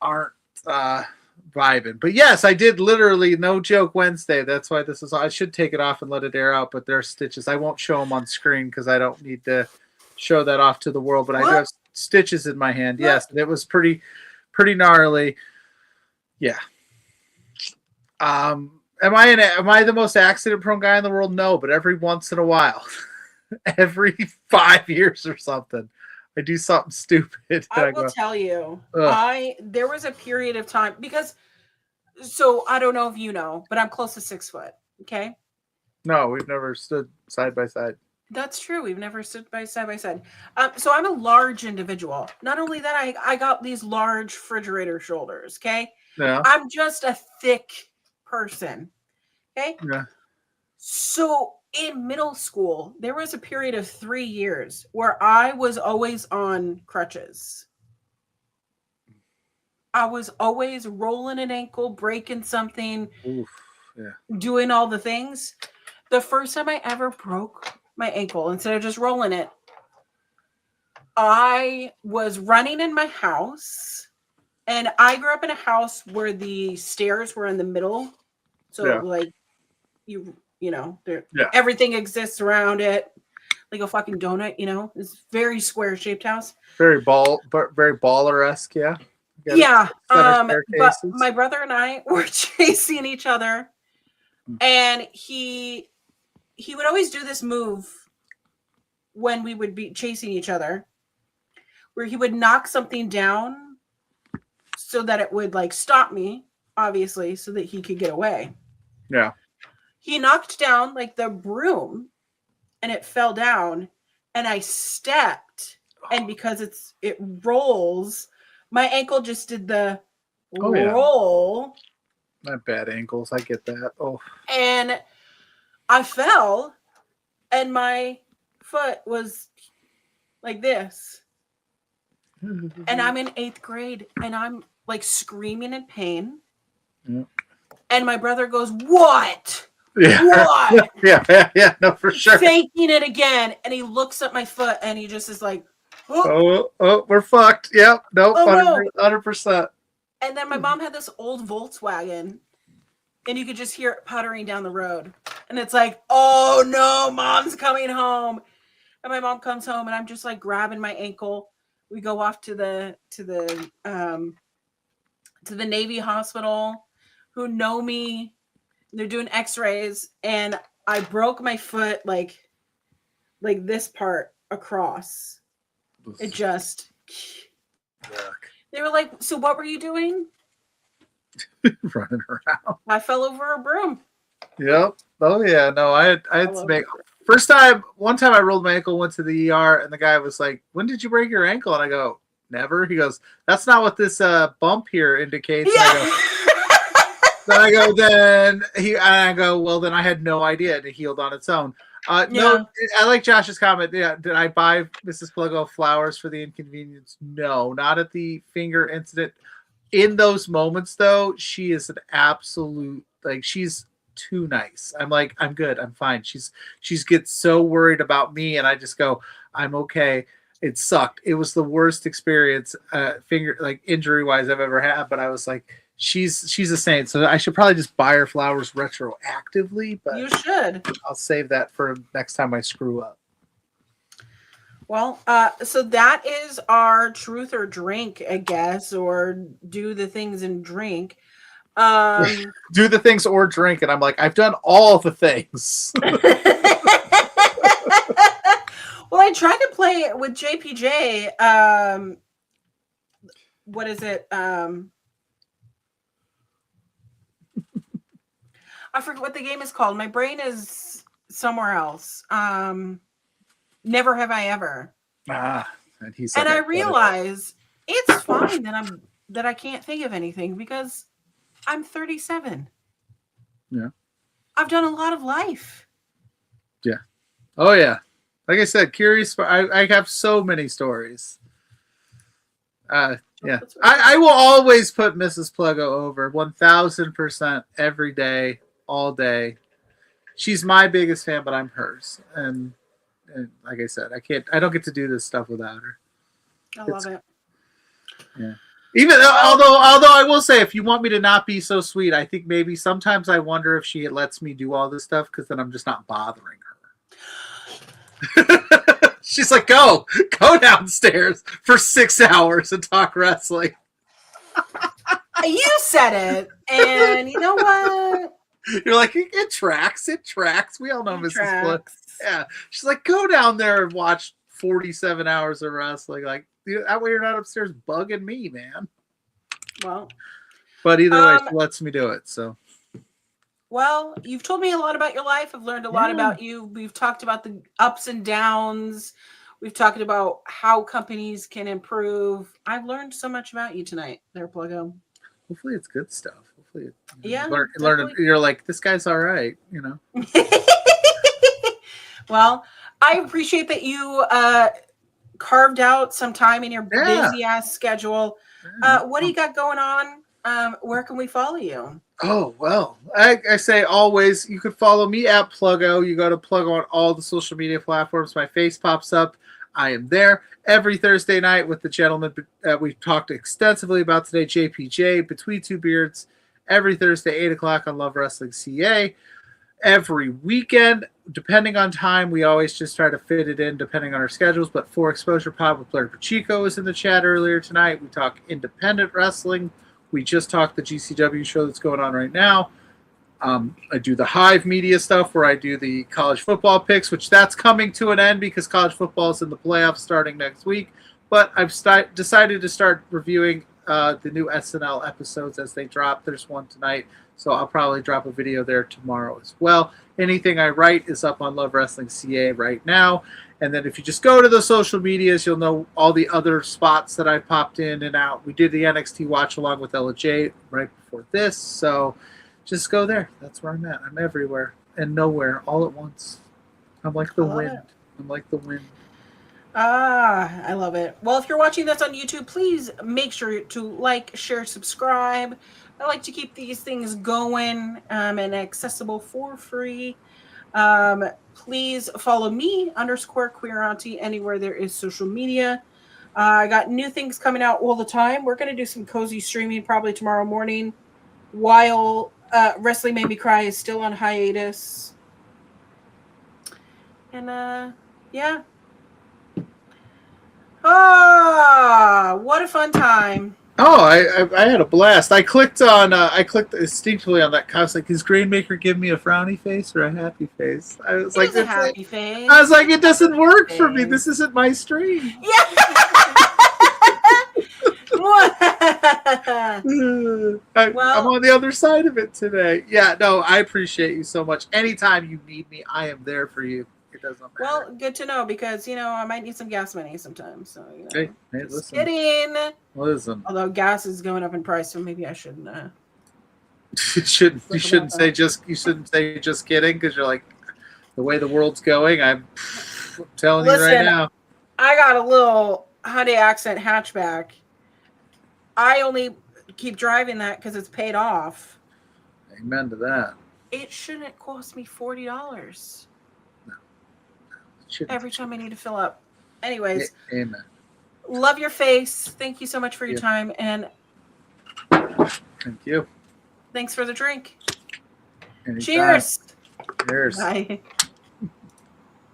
aren't vibing. But yes, I did literally, no joke, Wednesday. That's why this is. I should take it off and let it air out, but there are stitches. I won't show them on screen because I don't need to show that off to the world. But I do have stitches in my hand. Yes, and it was pretty gnarly. Yeah. Am I the most accident prone guy in the world? No, but every once in a while, every 5 years or something, I do something stupid. I will tell you, there was a period of time because, so I don't know if you know, but I'm close to 6 foot. Okay. No, we've never stood side by side. That's true. We've never stood side by side. So I'm a large individual. Not only that, I got these large refrigerator shoulders. Okay. Yeah. I'm just a thick person. Okay. Yeah. So in middle school, there was a period of 3 years where I was always on crutches. I was always rolling an ankle, breaking something, Oof, yeah. doing all the things. The first time I ever broke my ankle, instead of just rolling it, I was running in my house, and I grew up in a house where the stairs were in the middle. So like you know, everything exists around it, like a fucking donut. You know, it's very square shaped house. Very baller-esque, yeah. Yeah. But my brother and I were chasing each other, and he would always do this move when we would be chasing each other, where he would knock something down so that it would like stop me, obviously, so that he could get away. Yeah. He knocked down like the broom, and it fell down, and I stepped, and because it rolls, my ankle just did the roll. Yeah. Not bad ankles, I get that. Oh. And I fell, and my foot was like this. And I'm in 8th grade, and I'm like screaming in pain. Yeah. And my brother goes, "What? Yeah. What?" Yeah, no, for sure. Faking it again. And he looks at my foot, and he just is like, oh, we're fucked. Yep. Nope. 100%. And then my mom had this old Volkswagen, and you could just hear it puttering down the road. And it's like, oh no, mom's coming home. And my mom comes home, and I'm just like grabbing my ankle. We go off to the Navy hospital, who know me. They're doing x-rays, and I broke my foot like this part across. It just They were like, "So what were you doing?" Running around. I fell over a broom. Yep. Oh yeah. No, I had to make one time I rolled my ankle, went to the ER, and the guy was like, "When did you break your ankle?" And I go, "Never." He goes, "That's not what this bump here indicates." Yeah. And I go, "Well, then I had no idea it healed on its own." No, I like Josh's comment. Yeah, did I buy Mrs. Pluggo flowers for the inconvenience? No, not at the finger incident. In those moments, though, she is an absolute, like, she's too nice. I'm like, I'm good, I'm fine. She's gets so worried about me, and I just go, I'm okay. It sucked. It was the worst experience, finger like injury wise I've ever had. But I was like, she's a saint. So I should probably just buy her flowers retroactively. But you should. I'll save that for next time I screw up. Well, so that is our truth or drink, I guess, or do the things and drink. Do the things or drink, and I'm like, I've done all the things. Well, I tried to play it with JPJ. What is it? I forget what the game is called. My brain is somewhere else. Never Have I Ever. And he's And like, I I get it. realize it's fine that I can't think of anything because I'm 37. Yeah. I've done a lot of life. Yeah. Oh yeah. Like I said, curious. I have so many stories. Yeah. That's right. I will always put Mrs. Pluggo over 1000% every day, all day. She's my biggest fan, but I'm hers. And like I said, I don't get to do this stuff without her. I love it. Yeah. Even although I will say, if you want me to not be so sweet, I think maybe sometimes I wonder if she lets me do all this stuff because then I'm just not bothering her. She's like, go downstairs for 6 hours and talk wrestling. You said it, and you know what? You're like, it tracks. We all know It Mrs. tracks. Blood. Yeah. She's like, go down there and watch 47 hours of wrestling. Like, that way you're not upstairs bugging me, man. Well, but either way, she lets me do it. So. Well, you've told me a lot about your life. I've learned a lot about you. We've talked about the ups and downs. We've talked about how companies can improve. I've learned so much about you tonight, there, Pluggo. Hopefully it's good stuff. Hopefully learn you're like, this guy's all right, you know. Well, I appreciate that you carved out some time in your busy ass schedule. What do you got going on? Where can we follow you? Oh, well, I say always, you could follow me at Pluggo. You go to Pluggo on all the social media platforms. My face pops up. I am there every Thursday night with the gentleman that we've talked extensively about today, JPJ, Between Two Beards, every Thursday, 8 o'clock on Love Wrestling CA. Every weekend, depending on time, we always just try to fit it in depending on our schedules. But for Exposure Pod with Blair Pacheco was in the chat earlier tonight. We talk independent wrestling. We just talked the GCW show that's going on right now. I do the Hive media stuff where I do the college football picks, which that's coming to an end because college football is in the playoffs starting next week. But I've decided to start reviewing the new SNL episodes as they drop. There's one tonight, so I'll probably drop a video there tomorrow as well. Anything I write is up on Love Wrestling CA right now. And then if you just go to the social medias, you'll know all the other spots that I popped in and out. We did the NXT watch along with Ella J right before this. So just go there. That's where I'm at. I'm everywhere and nowhere all at once. I'm like the wind. I'm like the wind. I love it. Well, if you're watching this on YouTube, please make sure to like, share, subscribe. I like to keep these things going and accessible for free. Please follow me _Queer Auntie anywhere there is social media. I got new things coming out all the time. We're going to do some cozy streaming probably tomorrow morning while Wrestling Made Me Cry is still on hiatus. And yeah. What a fun time. Oh, I had a blast. I clicked instinctively on that. I was like, is Grainmaker give me a frowny face or a happy face? I was like, a happy face. I was like, it doesn't work for me. This isn't my stream. Yeah. I'm on the other side of it today. Yeah, no, I appreciate you so much. Anytime you need me, I am there for you. It doesn't matter. Well, good to know because I might need some gas money sometimes. So hey, listen. Kidding. Listen. Although gas is going up in price, so maybe I shouldn't. You shouldn't say just kidding because you're like the way the world's going. I'm telling you right now. I got a little Hyundai Accent hatchback. I only keep driving that because it's paid off. Amen to that. It shouldn't cost me $40. No. Every time I need to fill up. Anyways. Amen. Love your face. Thank you so much for your time. And thank you. Thanks for the drink. Anytime. Cheers. Cheers. Bye.